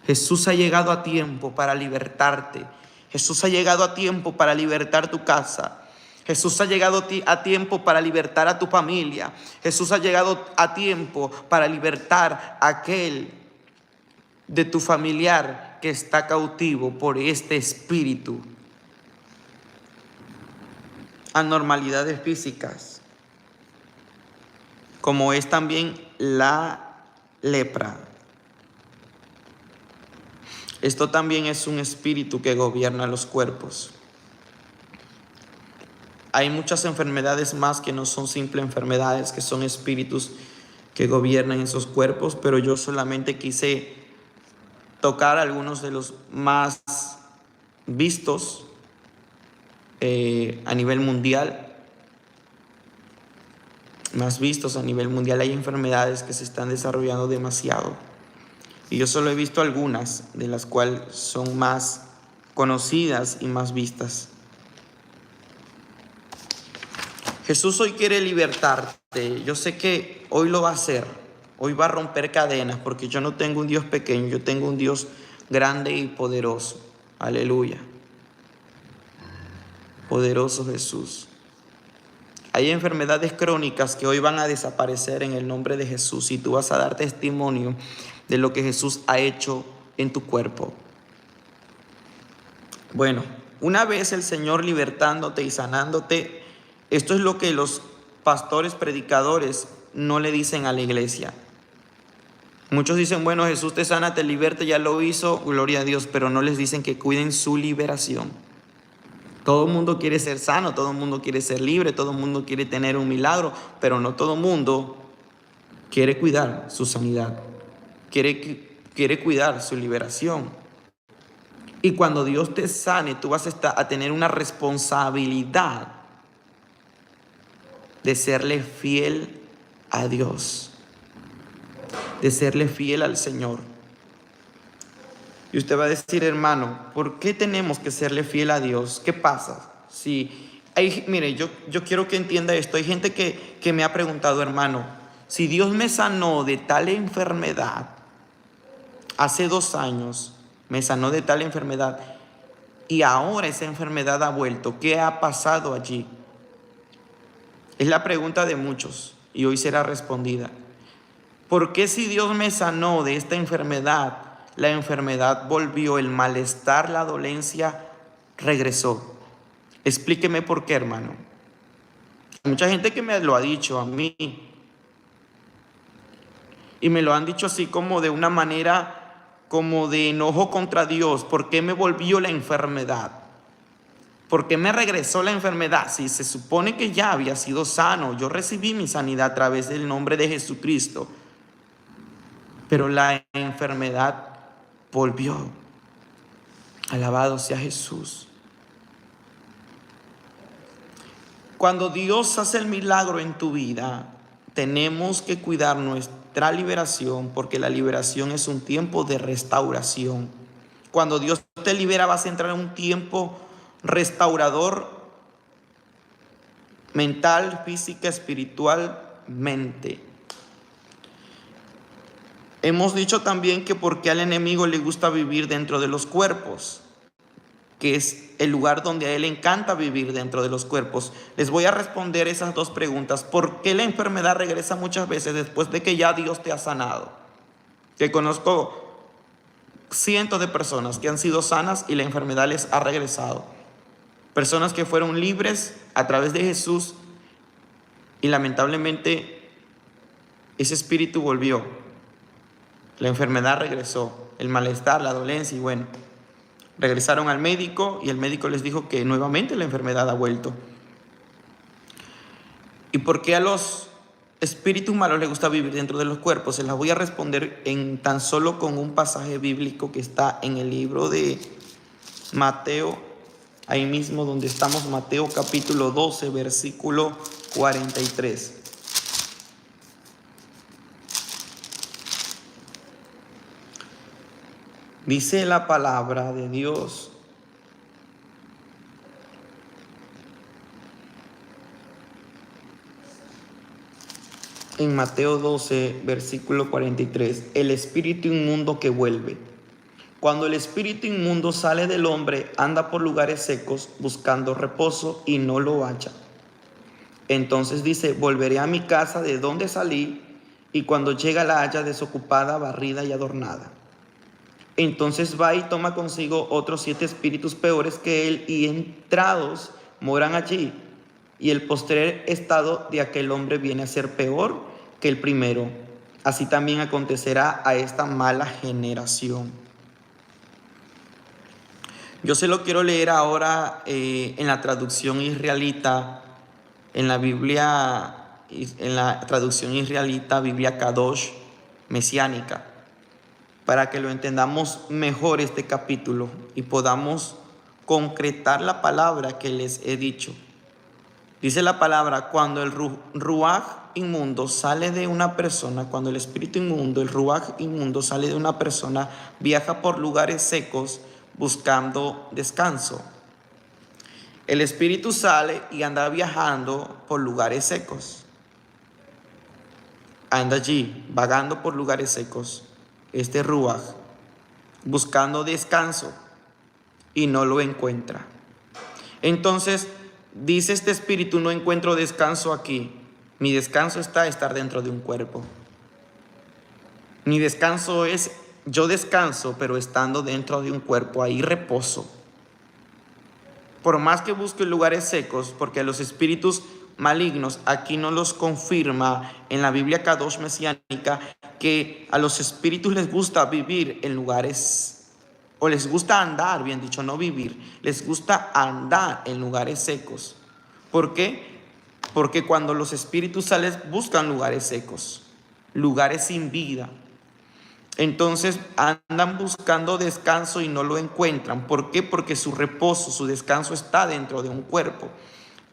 Jesús ha llegado a tiempo para libertarte. Jesús ha llegado a tiempo para libertar tu casa. Jesús ha llegado a tiempo para libertar a tu familia. Jesús ha llegado a tiempo para libertar a aquel de tu familiar que está cautivo por este espíritu. Anormalidades físicas, como es también la lepra. Esto también es un espíritu que gobierna los cuerpos. Hay muchas enfermedades más que no son simples enfermedades, que son espíritus que gobiernan esos cuerpos, pero yo solamente quise tocar algunos de los más vistos a nivel mundial. Hay enfermedades que se están desarrollando demasiado. Y yo solo he visto algunas de las cuales son más conocidas y más vistas. Jesús hoy quiere libertarte. Yo sé que hoy lo va a hacer. Hoy va a romper cadenas, porque yo no tengo un Dios pequeño, yo tengo un Dios grande y poderoso. Aleluya. Poderoso Jesús. Hay enfermedades crónicas que hoy van a desaparecer en el nombre de Jesús, y tú vas a dar testimonio de lo que Jesús ha hecho en tu cuerpo. Bueno, una vez el Señor libertándote y sanándote, esto es lo que los pastores predicadores no le dicen a la iglesia. Muchos dicen, bueno, Jesús te sana, te liberta, ya lo hizo, gloria a Dios, pero no les dicen que cuiden su liberación. Todo el mundo quiere ser sano, todo el mundo quiere ser libre, todo el mundo quiere tener un milagro, pero no todo el mundo quiere cuidar su sanidad, quiere cuidar su liberación. Y cuando Dios te sane, tú vas a tener una responsabilidad de serle fiel a Dios. de serle fiel al Señor. Y usted va a decir, hermano, ¿por qué tenemos que serle fiel a Dios? ¿Qué pasa? Mire, yo quiero que entienda esto. Hay gente que me ha preguntado, hermano, si Dios me sanó de tal enfermedad, hace 2 años me sanó de tal enfermedad y ahora esa enfermedad ha vuelto, ¿qué ha pasado allí? Es la pregunta de muchos y hoy será respondida. ¿Por qué si Dios me sanó de esta enfermedad, la enfermedad volvió, el malestar, la dolencia regresó? Explíqueme por qué, hermano. Hay mucha gente que me lo ha dicho a mí y me lo han dicho así como de una manera como de enojo contra Dios. ¿Por qué me volvió la enfermedad? ¿Por qué me regresó la enfermedad? Si se supone que ya había sido sano, yo recibí mi sanidad a través del nombre de Jesucristo, pero la enfermedad volvió. Alabado sea Jesús. Cuando Dios hace el milagro en tu vida, tenemos que cuidar nuestra liberación, porque la liberación es un tiempo de restauración. Cuando Dios te libera, vas a entrar en un tiempo restaurador mental, física, espiritualmente. Hemos dicho también que porque al enemigo le gusta vivir dentro de los cuerpos, que es el lugar donde a él le encanta vivir dentro de los cuerpos. Les voy a responder esas 2 preguntas. ¿Por qué la enfermedad regresa muchas veces después de que ya Dios te ha sanado? Que conozco cientos de personas que han sido sanas y la enfermedad les ha regresado. Personas que fueron libres a través de Jesús y lamentablemente ese espíritu volvió. La enfermedad regresó, el malestar, la dolencia y bueno, regresaron al médico y el médico les dijo que nuevamente la enfermedad ha vuelto. ¿Y por qué a los espíritus malos les gusta vivir dentro de los cuerpos? Se las voy a responder en tan solo con un pasaje bíblico que está en el libro de Mateo, ahí mismo donde estamos, Mateo capítulo 12, versículo 43. Dice la palabra de Dios: en Mateo 12, versículo 43, el espíritu inmundo que vuelve. Cuando el espíritu inmundo sale del hombre, anda por lugares secos buscando reposo y no lo halla. Entonces dice: volveré a mi casa de donde salí, y cuando llega la halla desocupada, barrida y adornada. Entonces va y toma consigo otros 7 espíritus peores que él, y entrados moran allí. Y el postrer estado de aquel hombre viene a ser peor que el primero. Así también acontecerá a esta mala generación. Yo se lo quiero leer ahora en la traducción israelita, en la Biblia, en la traducción israelita, Biblia Kadosh mesiánica, para que lo entendamos mejor este capítulo y podamos concretar la palabra que les he dicho. Dice la palabra: cuando el ruaj inmundo sale de una persona, cuando el espíritu inmundo, el ruaj inmundo sale de una persona, viaja por lugares secos buscando descanso. El espíritu sale y anda viajando por lugares secos. Anda allí, vagando por lugares secos. Este ruaj, buscando descanso y no lo encuentra. Entonces dice este espíritu: no encuentro descanso aquí. Mi descanso está estar dentro de un cuerpo. Mi descanso es, yo descanso, pero estando dentro de un cuerpo, ahí reposo. Por más que busque lugares secos, porque a los espíritus malignos, aquí no los confirma en la Biblia Kadosh mesiánica, que a los espíritus les gusta vivir en lugares, o les gusta andar, bien dicho, no vivir, les gusta andar en lugares secos. ¿Por qué? Porque cuando los espíritus salen buscan lugares secos, lugares sin vida. Entonces andan buscando descanso y no lo encuentran. ¿Por qué? Porque su reposo, su descanso está dentro de un cuerpo.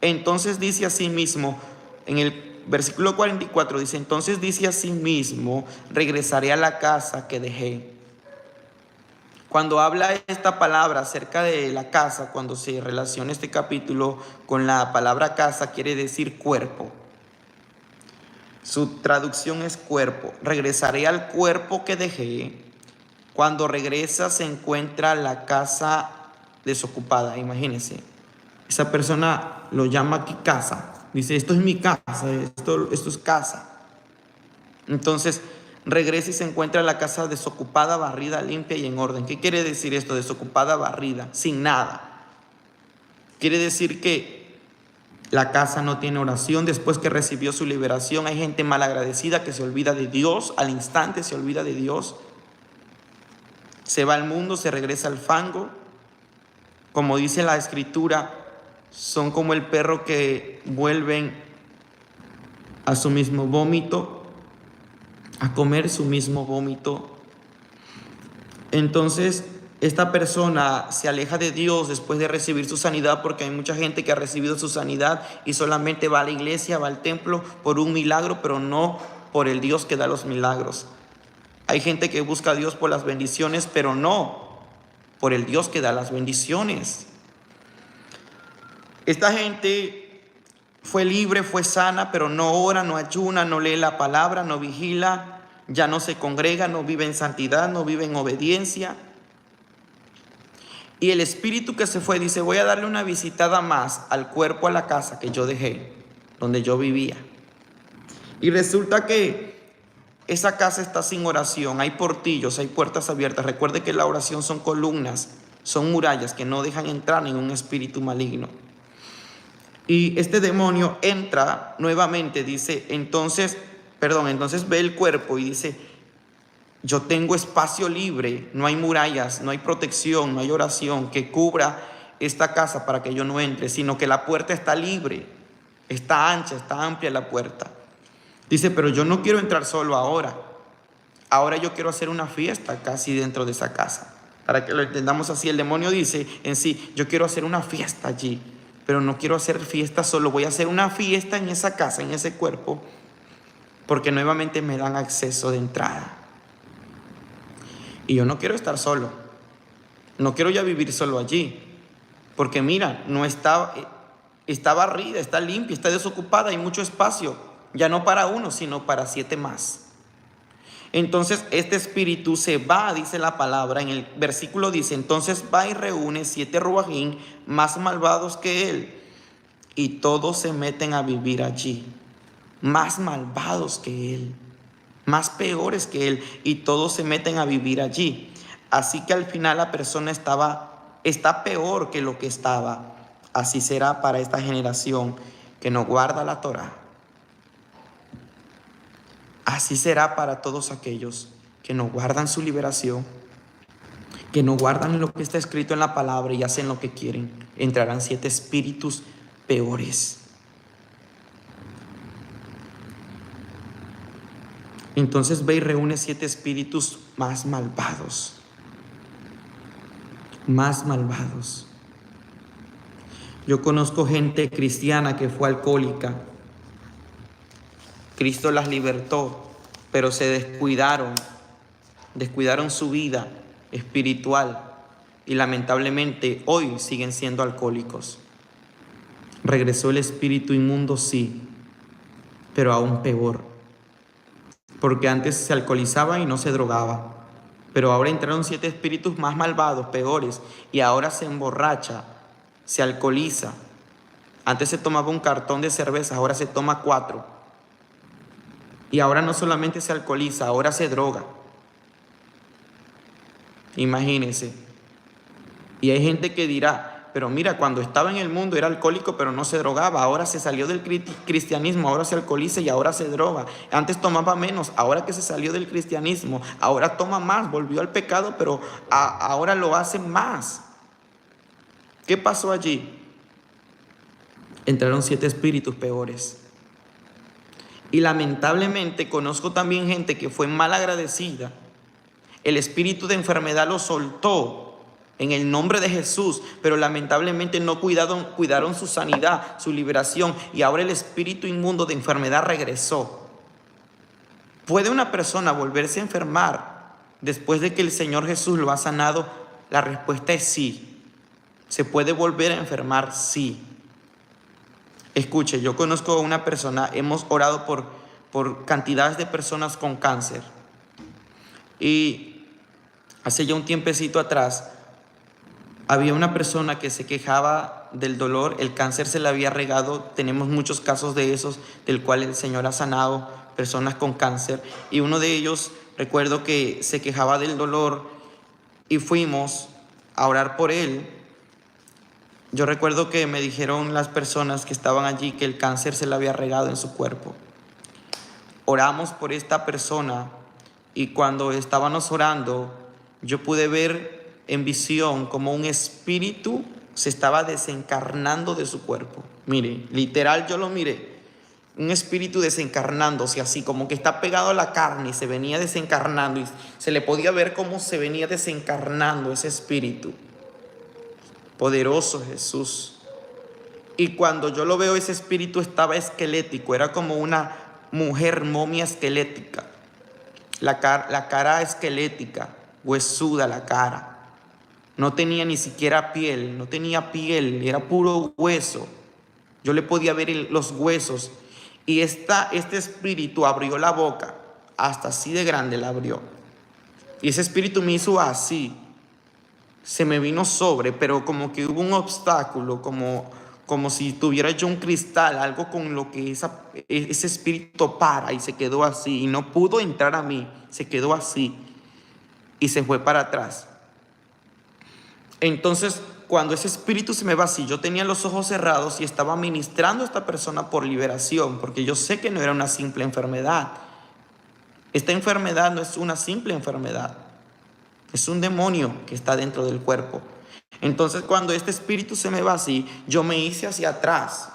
Entonces dice así mismo en el versículo 44 dice, entonces dice a sí mismo, regresaré a la casa que dejé. Cuando habla esta palabra acerca de la casa, cuando se relaciona este capítulo con la palabra casa, quiere decir cuerpo. Su traducción es cuerpo. Regresaré al cuerpo que dejé. Cuando regresa se encuentra la casa desocupada. Imagínense, esa persona lo llama aquí casa. Dice, esto es mi casa, esto es casa. Entonces regresa y se encuentra la casa desocupada, barrida, limpia y en orden. ¿Qué quiere decir esto? Desocupada, barrida, sin nada. Quiere decir que la casa no tiene oración después que recibió su liberación. Hay gente malagradecida que se olvida de Dios, al instante se olvida de Dios. Se va al mundo, se regresa al fango. Como dice la Escritura, son como el perro que vuelven a su mismo vómito, a comer su mismo vómito. Entonces, esta persona se aleja de Dios después de recibir su sanidad, porque hay mucha gente que ha recibido su sanidad y solamente va a la iglesia, va al templo por un milagro, pero no por el Dios que da los milagros. Hay gente que busca a Dios por las bendiciones, pero no por el Dios que da las bendiciones. Esta gente fue libre, fue sana, pero no ora, no ayuna, no lee la palabra, no vigila, ya no se congrega, no vive en santidad, no vive en obediencia. Y el espíritu que se fue dice, voy a darle una visitada más al cuerpo, a la casa que yo dejé, donde yo vivía. Y resulta que esa casa está sin oración, hay portillos, hay puertas abiertas. Recuerde que la oración son columnas, son murallas que no dejan entrar ningún espíritu maligno. Y este demonio entra nuevamente, dice, entonces ve el cuerpo y dice, yo tengo espacio libre, no hay murallas, no hay protección, no hay oración que cubra esta casa para que yo no entre, sino que la puerta está libre, está ancha, está amplia la puerta. Dice, pero yo no quiero entrar solo ahora. Ahora yo quiero hacer una fiesta casi dentro de esa casa. Para que lo entendamos así, el demonio dice en sí, yo quiero hacer una fiesta allí, pero no quiero hacer fiesta solo, voy a hacer una fiesta en esa casa, en ese cuerpo, porque nuevamente me dan acceso de entrada. Y yo no quiero estar solo, no quiero ya vivir solo allí, porque mira, no está barrida, está limpia, está desocupada, hay mucho espacio, ya no para uno, sino para 7 más. Entonces este espíritu se va, dice la palabra, en el versículo dice, entonces va y reúne 7 ruajín más malvados que él, y todos se meten a vivir allí, más malvados que él, más peores que él, y todos se meten a vivir allí. Así que al final la persona está peor que lo que estaba. Así será para esta generación que no guarda la Torá. Así será para todos aquellos que no guardan su liberación, que no guardan lo que está escrito en la palabra y hacen lo que quieren. Entrarán 7 espíritus peores. Entonces ve y reúne 7 espíritus más malvados. Más malvados. Yo conozco gente cristiana que fue alcohólica. Cristo las libertó, pero se descuidaron su vida espiritual y lamentablemente hoy siguen siendo alcohólicos. Regresó el espíritu inmundo, sí, pero aún peor, porque antes se alcoholizaba y no se drogaba, pero ahora entraron 7 espíritus más malvados, peores, y ahora se emborracha, se alcoholiza. Antes se tomaba un cartón de cerveza, ahora se toma 4. Y ahora no solamente se alcoholiza, ahora se droga. Imagínense. Y hay gente que dirá, pero mira, cuando estaba en el mundo era alcohólico, pero no se drogaba. Ahora se salió del cristianismo, ahora se alcoholiza y ahora se droga. Antes tomaba menos, ahora que se salió del cristianismo, ahora toma más, volvió al pecado, pero ahora lo hace más. ¿Qué pasó allí? Entraron 7 espíritus peores. Y lamentablemente conozco también gente que fue mal agradecida. El espíritu de enfermedad lo soltó en el nombre de Jesús, pero lamentablemente no cuidaron su sanidad, su liberación, y ahora el espíritu inmundo de enfermedad regresó. ¿Puede una persona volverse a enfermar después de que el Señor Jesús lo ha sanado? La respuesta es sí. ¿Se puede volver a enfermar? Sí. Escuche, yo conozco a una persona, hemos orado por cantidades de personas con cáncer. Y hace ya un tiempecito atrás, había una persona que se quejaba del dolor, el cáncer se le había regado. Tenemos muchos casos de esos, del cual el Señor ha sanado personas con cáncer. Y uno de ellos, recuerdo que se quejaba del dolor y fuimos a orar por él. Yo recuerdo que me dijeron las personas que estaban allí que el cáncer se le había regado en su cuerpo. Oramos por esta persona y cuando estábamos orando, yo pude ver en visión como un espíritu se estaba desencarnando de su cuerpo. Mire, literal yo lo miré. Un espíritu desencarnándose así, como que está pegado a la carne y se venía desencarnando. Y se le podía ver cómo se venía desencarnando ese espíritu. Poderoso Jesús. Y cuando yo lo veo, ese espíritu estaba esquelético. Era como una mujer momia esquelética. La cara esquelética, huesuda la cara. No tenía ni siquiera piel, no tenía piel, era puro hueso. Yo le podía ver los huesos. Y este espíritu abrió la boca, hasta así de grande la abrió. Y ese espíritu me hizo así. Se me vino sobre, pero como que hubo un obstáculo, como si tuviera yo un cristal, algo con lo que ese espíritu para, y se quedó así. Y no pudo entrar a mí, se quedó así. Y se fue para atrás. Entonces, cuando ese espíritu se me va así, yo tenía los ojos cerrados y estaba ministrando a esta persona por liberación, porque yo sé que no era una simple enfermedad. Esta enfermedad no es una simple enfermedad, es un demonio que está dentro del cuerpo. Entonces, cuando este espíritu se me va así, yo me hice hacia atrás,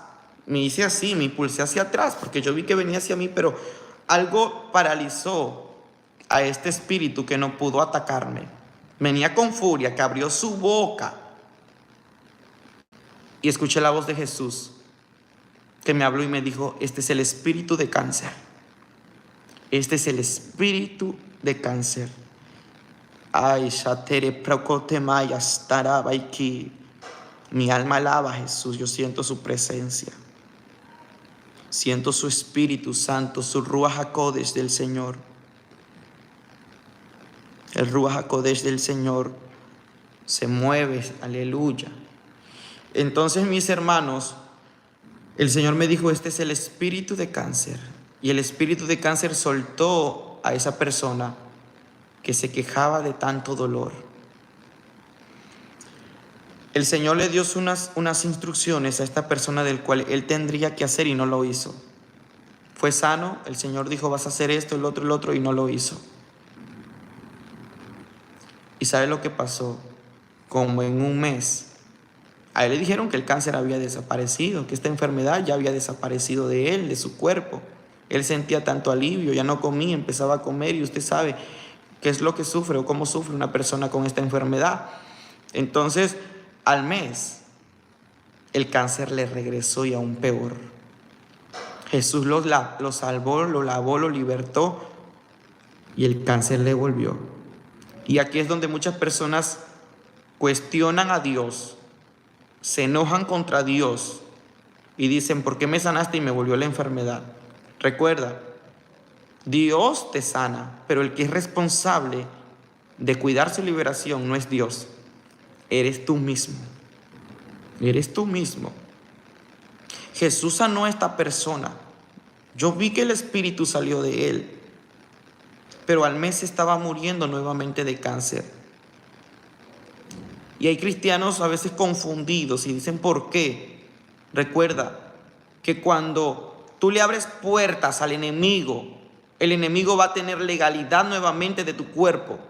me hice así, me impulsé hacia atrás, porque yo vi que venía hacia mí, pero algo paralizó a este espíritu que no pudo atacarme. Venía con furia, que abrió su boca. Y escuché la voz de Jesús que me habló y me dijo: este es el espíritu de cáncer. Este es el espíritu de cáncer. Ay, shatere procotemaya starabaiki. Mi alma alaba a Jesús. Yo siento su presencia. Siento su Espíritu Santo, su Ruach HaKodesh del Señor. El Ruach HaKodesh del Señor se mueve, aleluya. Entonces, mis hermanos, el Señor me dijo: este es el espíritu de cáncer. Y el espíritu de cáncer soltó a esa persona que se quejaba de tanto dolor. El Señor le dio unas instrucciones a esta persona del cual él tendría que hacer y no lo hizo. Fue sano, el Señor dijo: vas a hacer esto, el otro, y no lo hizo. ¿Y sabe lo que pasó? Como en un mes, a él le dijeron que el cáncer había desaparecido, que esta enfermedad ya había desaparecido de él, de su cuerpo. Él sentía tanto alivio, ya no comía, empezaba a comer, y usted sabe qué es lo que sufre o cómo sufre una persona con esta enfermedad. Entonces, al mes, el cáncer le regresó y aún peor. Jesús lo salvó, lo lavó, lo libertó, y el cáncer le volvió. Y aquí es donde muchas personas cuestionan a Dios, se enojan contra Dios y dicen: ¿por qué me sanaste y me volvió la enfermedad? Recuerda, Dios te sana, pero el que es responsable de cuidar su liberación no es Dios, eres tú mismo. Eres tú mismo. Jesús sanó a esta persona. Yo vi que el espíritu salió de él, pero al mes estaba muriendo nuevamente de cáncer. Y hay cristianos a veces confundidos y dicen: ¿por qué? Recuerda que cuando tú le abres puertas al enemigo, el enemigo va a tener legalidad nuevamente de tu cuerpo.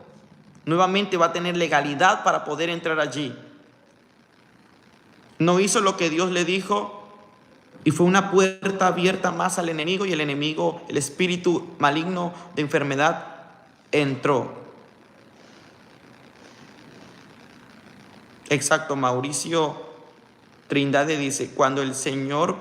Nuevamente va a tener legalidad para poder entrar allí. No hizo lo que Dios le dijo y fue una puerta abierta más al enemigo, y el enemigo, el espíritu maligno de enfermedad, entró. Exacto, Mauricio Trindade dice, cuando el Señor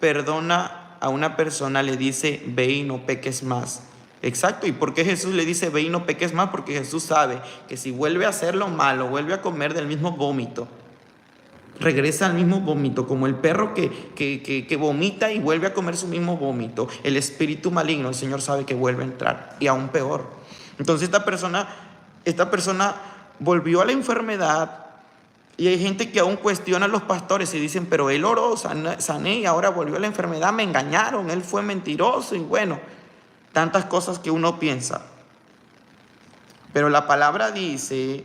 perdona a una persona, le dice, ve y no peques más. Exacto, ¿y por qué Jesús le dice, ve y no peques más? Porque Jesús sabe que si vuelve a hacer lo malo, vuelve a comer del mismo vómito, regresa al mismo vómito, como el perro que vomita y vuelve a comer su mismo vómito. El espíritu maligno, el Señor sabe que vuelve a entrar, y aún peor. Entonces esta persona volvió a la enfermedad, y hay gente que aún cuestiona a los pastores y dicen, pero él oró, sané, y ahora volvió a la enfermedad, me engañaron, él fue mentiroso, y bueno, tantas cosas que uno piensa. Pero la palabra dice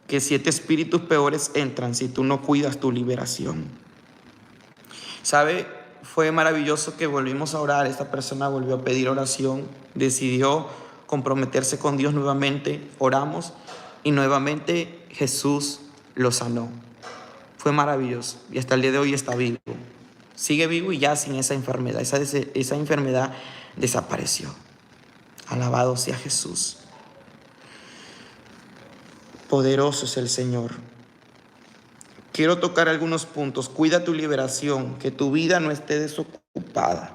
que 7 espíritus peores entran si tú no cuidas tu liberación. ¿Sabe? Fue maravilloso que volvimos a orar. Esta persona volvió a pedir oración, decidió comprometerse con Dios nuevamente, oramos y nuevamente Jesús lo sanó. Fue maravilloso y hasta el día de hoy está vivo. Sigue vivo y ya sin esa enfermedad. Esa enfermedad desapareció. Alabado sea Jesús. Poderoso es el Señor. Quiero tocar algunos puntos. Cuida tu liberación, que tu vida no esté desocupada,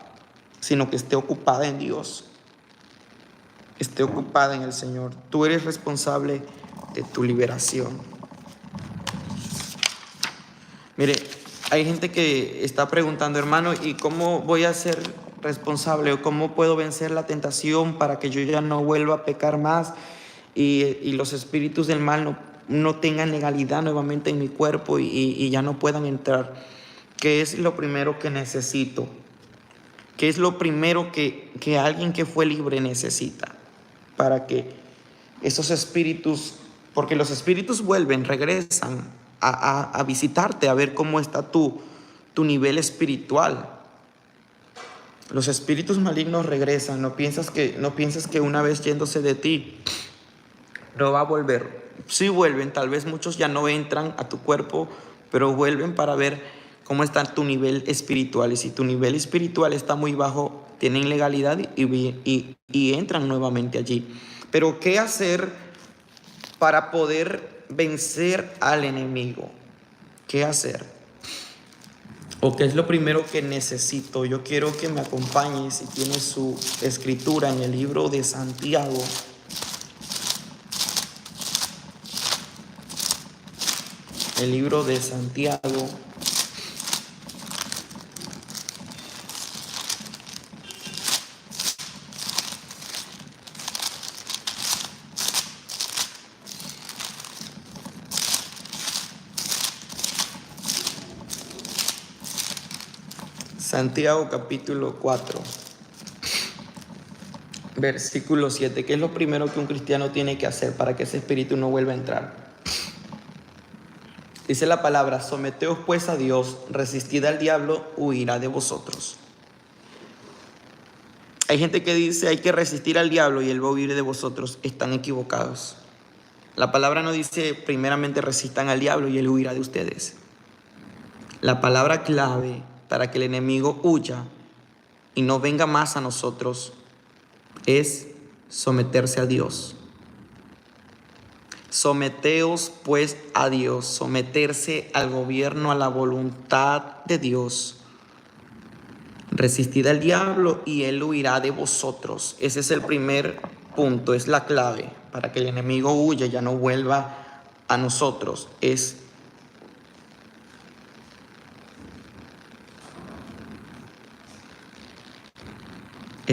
sino que esté ocupada en Dios, esté ocupada en el Señor. Tú eres responsable de tu liberación. Mire, hay gente que está preguntando, hermano, ¿y cómo voy a ser responsable o cómo puedo vencer la tentación para que yo ya no vuelva a pecar más y los espíritus del mal no tengan legalidad nuevamente en mi cuerpo y ya no puedan entrar? ¿Qué es lo primero que necesito? ¿Qué es lo primero que alguien que fue libre necesita para que esos espíritus, porque los espíritus vuelven, regresan a visitarte, a ver cómo está tu nivel espiritual? Los espíritus malignos regresan. No piensas que una vez yéndose de ti no va a volver. Sí vuelven, tal vez muchos ya no entran a tu cuerpo, pero vuelven para ver cómo está tu nivel espiritual. Y si tu nivel espiritual está muy bajo, tienen legalidad y entran nuevamente allí. Pero ¿qué hacer para poder vencer al enemigo? ¿Qué hacer? ¿O qué es lo primero que necesito? Yo quiero que me acompañe, si tiene su escritura, en el libro de Santiago. El libro de Santiago. Santiago capítulo 4, versículo 7. ¿Qué es lo primero que un cristiano tiene que hacer para que ese espíritu no vuelva a entrar? Dice la palabra: someteos pues a Dios, resistid al diablo, huirá de vosotros. Hay gente que dice hay que resistir al diablo y él va a huir de vosotros. Están equivocados. La palabra no dice primeramente resistan al diablo y él huirá de ustedes. La palabra clave para que el enemigo huya y no venga más a nosotros es someterse a Dios. Someteos pues a Dios, someterse al gobierno, a la voluntad de Dios. Resistid al diablo y él huirá de vosotros. Ese es el primer punto, es la clave para que el enemigo huya y ya no vuelva a nosotros. Es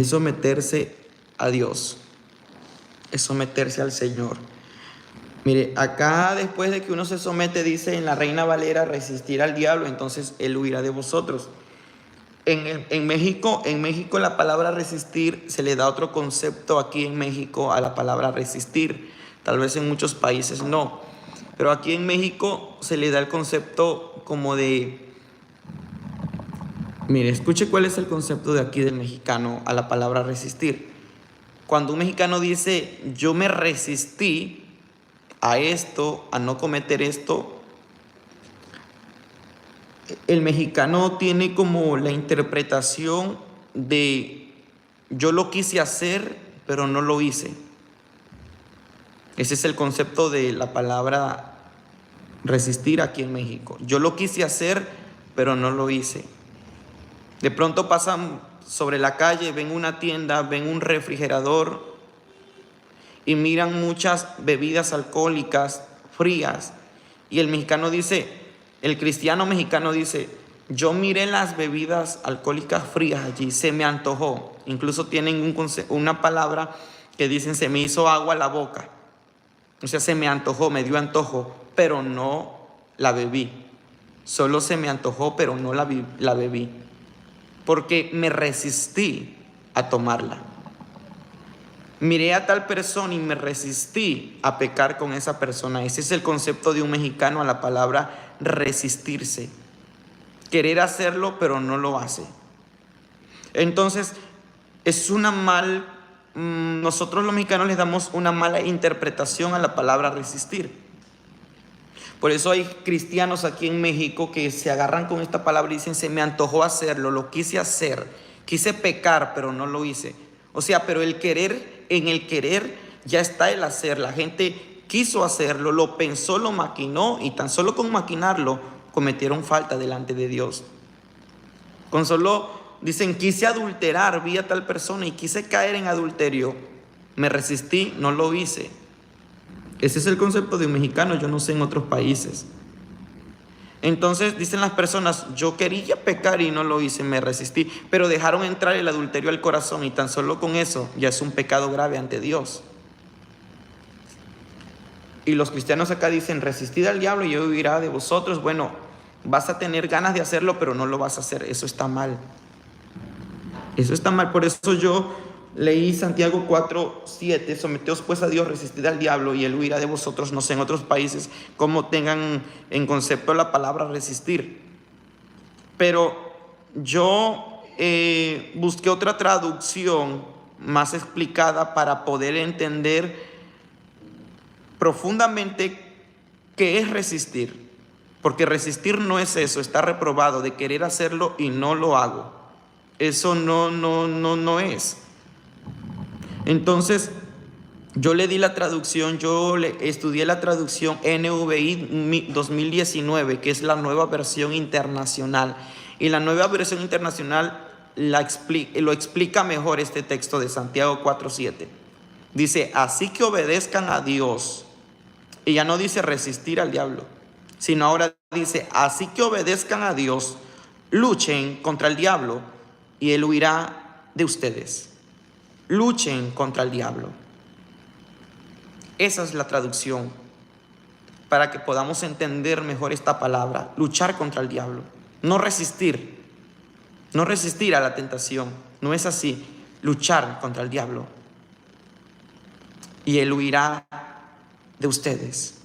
someterse a Dios, es someterse al Señor. Mire, acá después de que uno se somete, dice en la Reina Valera, resistir al diablo, entonces él huirá de vosotros. En México la palabra resistir se le da otro concepto aquí en México a la palabra resistir. Tal vez en muchos países no. Pero aquí en México se le da el concepto como de... Mire, escuche cuál es el concepto de aquí del mexicano a la palabra resistir. Cuando un mexicano dice, yo me resistí a esto, a no cometer esto, el mexicano tiene como la interpretación de yo lo quise hacer, pero no lo hice. Ese es el concepto de la palabra resistir aquí en México. Yo lo quise hacer, pero no lo hice. De pronto pasan sobre la calle, ven una tienda, ven un refrigerador y miran muchas bebidas alcohólicas frías. Y el mexicano dice, el cristiano mexicano dice, yo miré las bebidas alcohólicas frías allí, se me antojó. Incluso tienen una palabra que dicen, se me hizo agua la boca. O sea, se me antojó, me dio antojo, pero no la bebí. Solo se me antojó, pero no la bebí. Porque me resistí a tomarla. Miré a tal persona y me resistí a pecar con esa persona. Ese es el concepto de un mexicano a la palabra resistirse. Querer hacerlo, pero no lo hace. Entonces, nosotros los mexicanos les damos una mala interpretación a la palabra resistir. Por eso hay cristianos aquí en México que se agarran con esta palabra y dicen, se me antojó hacerlo, lo quise hacer, quise pecar, pero no lo hice. O sea, pero en el querer ya está el hacer. La gente quiso hacerlo, lo pensó, lo maquinó y tan solo con maquinarlo cometieron falta delante de Dios. Con solo, dicen, quise adulterar, vi a tal persona y quise caer en adulterio. Me resistí, no lo hice. Ese es el concepto de un mexicano, yo no sé en otros países. Entonces dicen las personas, yo quería pecar y no lo hice, me resistí, pero dejaron entrar el adulterio al corazón y tan solo con eso ya es un pecado grave ante Dios. Y los cristianos acá dicen, resistid al diablo y él huirá de vosotros. Bueno, vas a tener ganas de hacerlo, pero no lo vas a hacer. Eso está mal. Eso está mal. Por eso yo leí Santiago 4:7, someteos pues a Dios, resistid al diablo y él huirá de vosotros. No sé en otros países cómo tengan en concepto la palabra resistir. Pero yo busqué otra traducción más explicada para poder entender profundamente qué es resistir. Porque resistir no es eso, está reprobado de querer hacerlo y no lo hago. Eso no es. Entonces, yo le di la traducción, estudié la traducción NVI 2019, que es la nueva versión internacional. Y la nueva versión internacional lo explica mejor este texto de Santiago 4:7. Dice, así que obedezcan a Dios. Y ya no dice resistir al diablo, sino ahora dice, así que obedezcan a Dios, luchen contra el diablo y él huirá de ustedes. Luchen contra el diablo. Esa es la traducción para que podamos entender mejor esta palabra, luchar contra el diablo. No resistir a la tentación, no es así, luchar contra el diablo y él huirá de ustedes,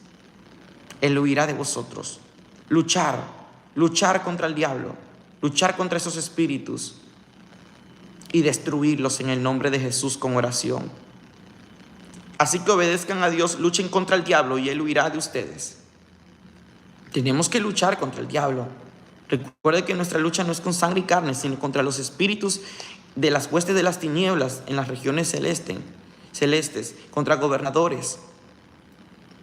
él huirá de vosotros. Luchar contra el diablo, luchar contra esos espíritus y destruirlos en el nombre de Jesús con oración. Así que obedezcan a Dios, luchen contra el diablo y él huirá de ustedes. Tenemos que luchar contra el diablo. Recuerde que nuestra lucha no es con sangre y carne, sino contra los espíritus de las huestes de las tinieblas en las regiones celestes, contra gobernadores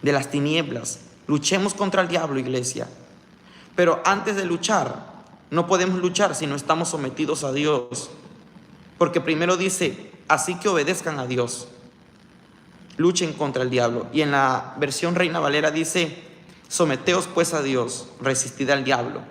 de las tinieblas. Luchemos contra el diablo, iglesia. Pero antes de luchar, no podemos luchar si no estamos sometidos a Dios. Porque primero dice, así que obedezcan a Dios. Luchen contra el diablo. Y en la versión Reina Valera dice, someteos pues a Dios, resistid al diablo.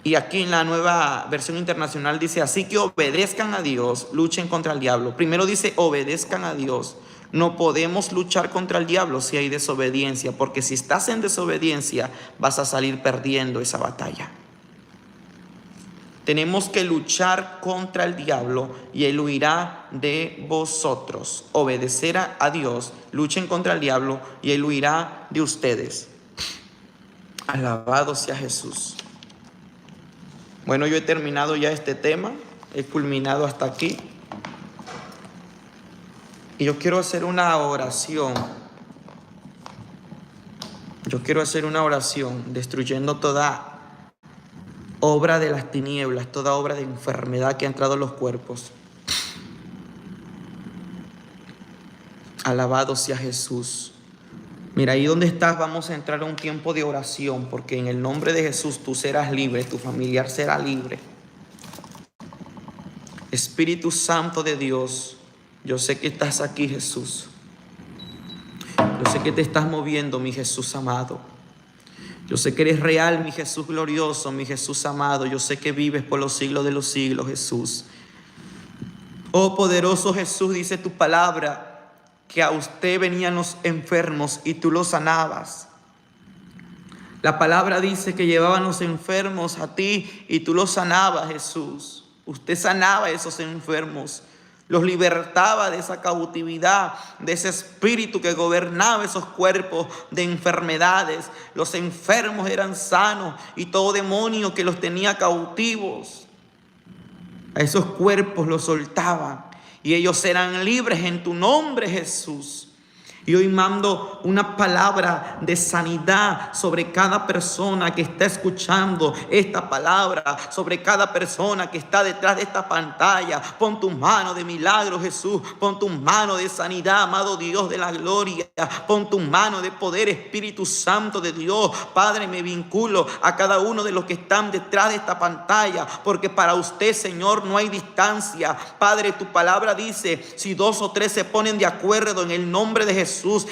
Y aquí en la nueva versión internacional dice, así que obedezcan a Dios, luchen contra el diablo. Primero dice, obedezcan a Dios. No podemos luchar contra el diablo si hay desobediencia, porque si estás en desobediencia vas a salir perdiendo esa batalla. Tenemos que luchar contra el diablo y él huirá de vosotros. Obedecer a Dios, luchen contra el diablo y él huirá de ustedes. Alabado sea Jesús. Bueno, yo he terminado ya este tema, he culminado hasta aquí. Y yo quiero hacer una oración. Yo quiero hacer una oración destruyendo toda obra de las tinieblas, toda obra de enfermedad que ha entrado en los cuerpos. Alabado sea Jesús. Mira, ahí donde estás vamos a entrar a un tiempo de oración, porque en el nombre de Jesús tú serás libre, tu familiar será libre. Espíritu Santo de Dios, yo sé que estás aquí, Jesús. Yo sé que te estás moviendo, mi Jesús amado. Yo sé que eres real, mi Jesús glorioso, mi Jesús amado. Yo sé que vives por los siglos de los siglos, Jesús. Oh poderoso Jesús, dice tu palabra, que a usted venían los enfermos y tú los sanabas. La palabra dice que llevaban los enfermos a ti y tú los sanabas, Jesús. Usted sanaba a esos enfermos, los libertaba de esa cautividad, de ese espíritu que gobernaba esos cuerpos de enfermedades. Los enfermos eran sanos y todo demonio que los tenía cautivos, a esos cuerpos los soltaban. Y ellos serán libres en tu nombre, Jesús. Y hoy mando una palabra de sanidad sobre cada persona que está escuchando esta palabra, sobre cada persona que está detrás de esta pantalla. Pon tu mano de milagro, Jesús. Pon tu mano de sanidad, amado Dios de la gloria. Pon tu mano de poder, Espíritu Santo de Dios. Padre, me vinculo a cada uno de los que están detrás de esta pantalla, porque para usted, Señor, no hay distancia. Padre, tu palabra dice, si 2 o 3 se ponen de acuerdo en el nombre de Jesús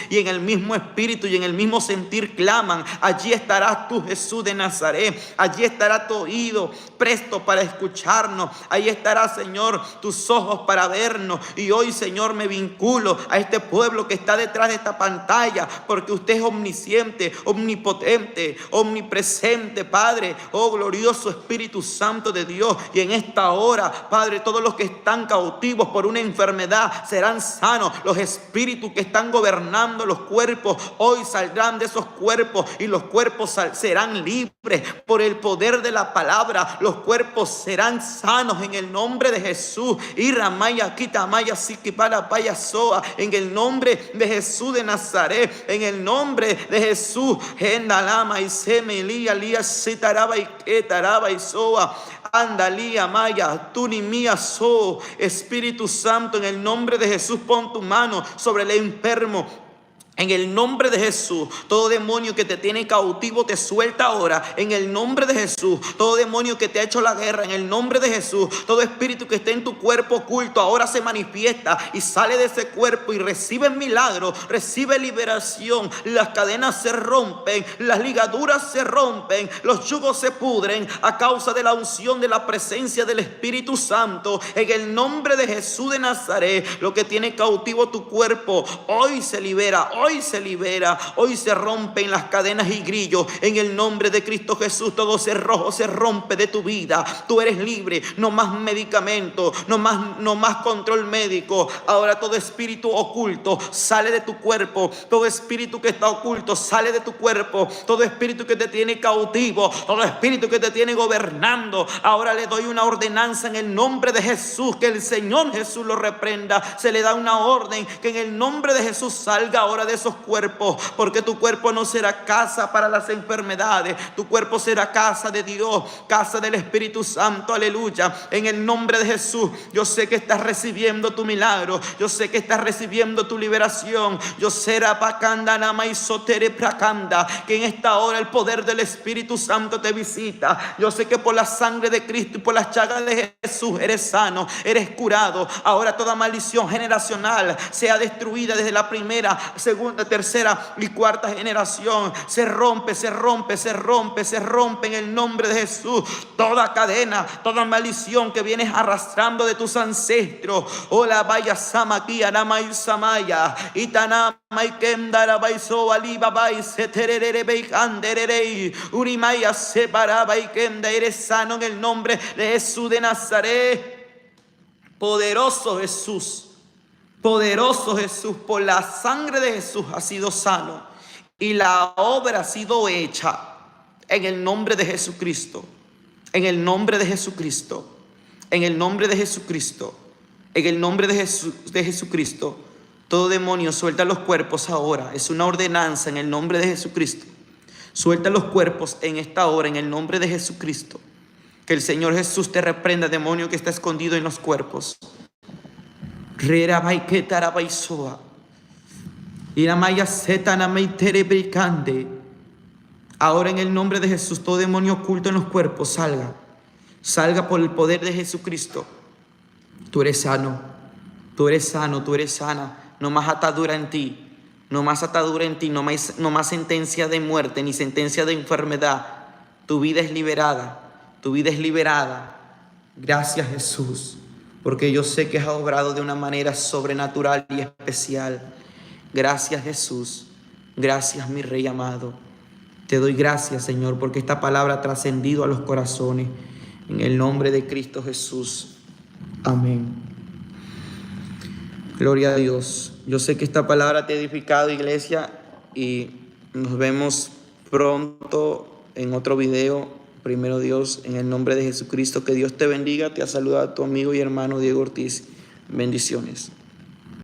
y en el mismo espíritu y en el mismo sentir claman, allí estarás tú, Jesús de Nazaret. Allí estará tu oído presto para escucharnos. Allí estará, Señor, tus ojos para vernos. Y hoy, Señor, me vinculo a este pueblo que está detrás de esta pantalla, porque usted es omnisciente, omnipotente, omnipresente, Padre. Oh glorioso Espíritu Santo de Dios. Y en esta hora, Padre, todos los que están cautivos por una enfermedad serán sanos. Los espíritus que están gobernando los cuerpos hoy saldrán de esos cuerpos, y los cuerpos serán libres por el poder de la palabra. Los cuerpos serán sanos en el nombre de Jesús. Y Ramaya Kitamaya Sikipara Payasoa, en el nombre de Jesús de Nazaret, en el nombre de Jesús. Gendalama y Semelia Lía Sitaraba y Ketaraba y Soa. Andalía Maya, tú ni mía so. Espíritu Santo, en el nombre de Jesús, pon tu mano sobre el enfermo. En el nombre de Jesús, todo demonio que te tiene cautivo te suelta ahora. En el nombre de Jesús, todo demonio que te ha hecho la guerra, en el nombre de Jesús, todo espíritu que esté en tu cuerpo oculto ahora se manifiesta y sale de ese cuerpo y recibe milagro, recibe liberación. Las cadenas se rompen, las ligaduras se rompen, los yugos se pudren a causa de la unción de la presencia del Espíritu Santo. En el nombre de Jesús de Nazaret, lo que tiene cautivo tu cuerpo hoy se libera, hoy se libera, hoy se rompen las cadenas y grillos. En el nombre de Cristo Jesús, todo cerrojo se rompe de tu vida. Tú eres libre, no más medicamento, no más control médico. Ahora todo espíritu oculto sale de tu cuerpo. Todo espíritu que está oculto sale de tu cuerpo. Todo espíritu que te tiene cautivo, todo espíritu que te tiene gobernando, ahora le doy una ordenanza en el nombre de Jesús, que el Señor Jesús lo reprenda. Se le da una orden que en el nombre de Jesús salga ahora de esos cuerpos, porque tu cuerpo no será casa para las enfermedades. Tu cuerpo será casa de Dios, casa del Espíritu Santo. Aleluya. En el nombre de Jesús, yo sé que estás recibiendo tu milagro, yo sé que estás recibiendo tu liberación. Yo será pacanda nama y sotere prakanda, que en esta hora el poder del Espíritu Santo te visita. Yo sé que por la sangre de Cristo y por las llagas de Jesús eres sano, eres curado. Ahora toda maldición generacional sea destruida desde la primera, segunda, tercera y cuarta generación. Se rompe, se rompe, se rompe, se rompe en el nombre de Jesús. Toda cadena, toda maldición que vienes arrastrando de tus ancestros. Hola vaya samaki anama y samaya itanama y kendara baiso aliba bai seterere beikanderere urimaya separaba y kenda. Eres sano en el nombre de Jesús de Nazaret. Poderoso Jesús. Poderoso Jesús, por la sangre de Jesús ha sido sano y la obra ha sido hecha en el nombre de Jesucristo, en el nombre de Jesucristo, en el nombre de Jesucristo, en el nombre de Jesucristo. Todo demonio suelta los cuerpos ahora, es una ordenanza en el nombre de Jesucristo. Suelta los cuerpos en esta hora en el nombre de Jesucristo. Que el Señor Jesús te reprenda, demonio que está escondido en los cuerpos. Iramaya setana meitere bricande. Ahora en el nombre de Jesús, todo demonio oculto en los cuerpos salga. Salga por el poder de Jesucristo. Tú eres sano, tú eres sano, tú eres sana. No más atadura en ti, no más atadura en ti, no más sentencia de muerte ni sentencia de enfermedad. Tu vida es liberada, tu vida es liberada. Gracias, Jesús, porque yo sé que has obrado de una manera sobrenatural y especial. Gracias, Jesús. Gracias, mi Rey amado. Te doy gracias, Señor, porque esta palabra ha trascendido a los corazones. En el nombre de Cristo Jesús. Amén. Gloria a Dios. Yo sé que esta palabra te ha edificado, iglesia, y nos vemos pronto en otro video. Primero Dios, en el nombre de Jesucristo. Que Dios te bendiga. Te ha saludado tu amigo y hermano Diego Ortiz. Bendiciones.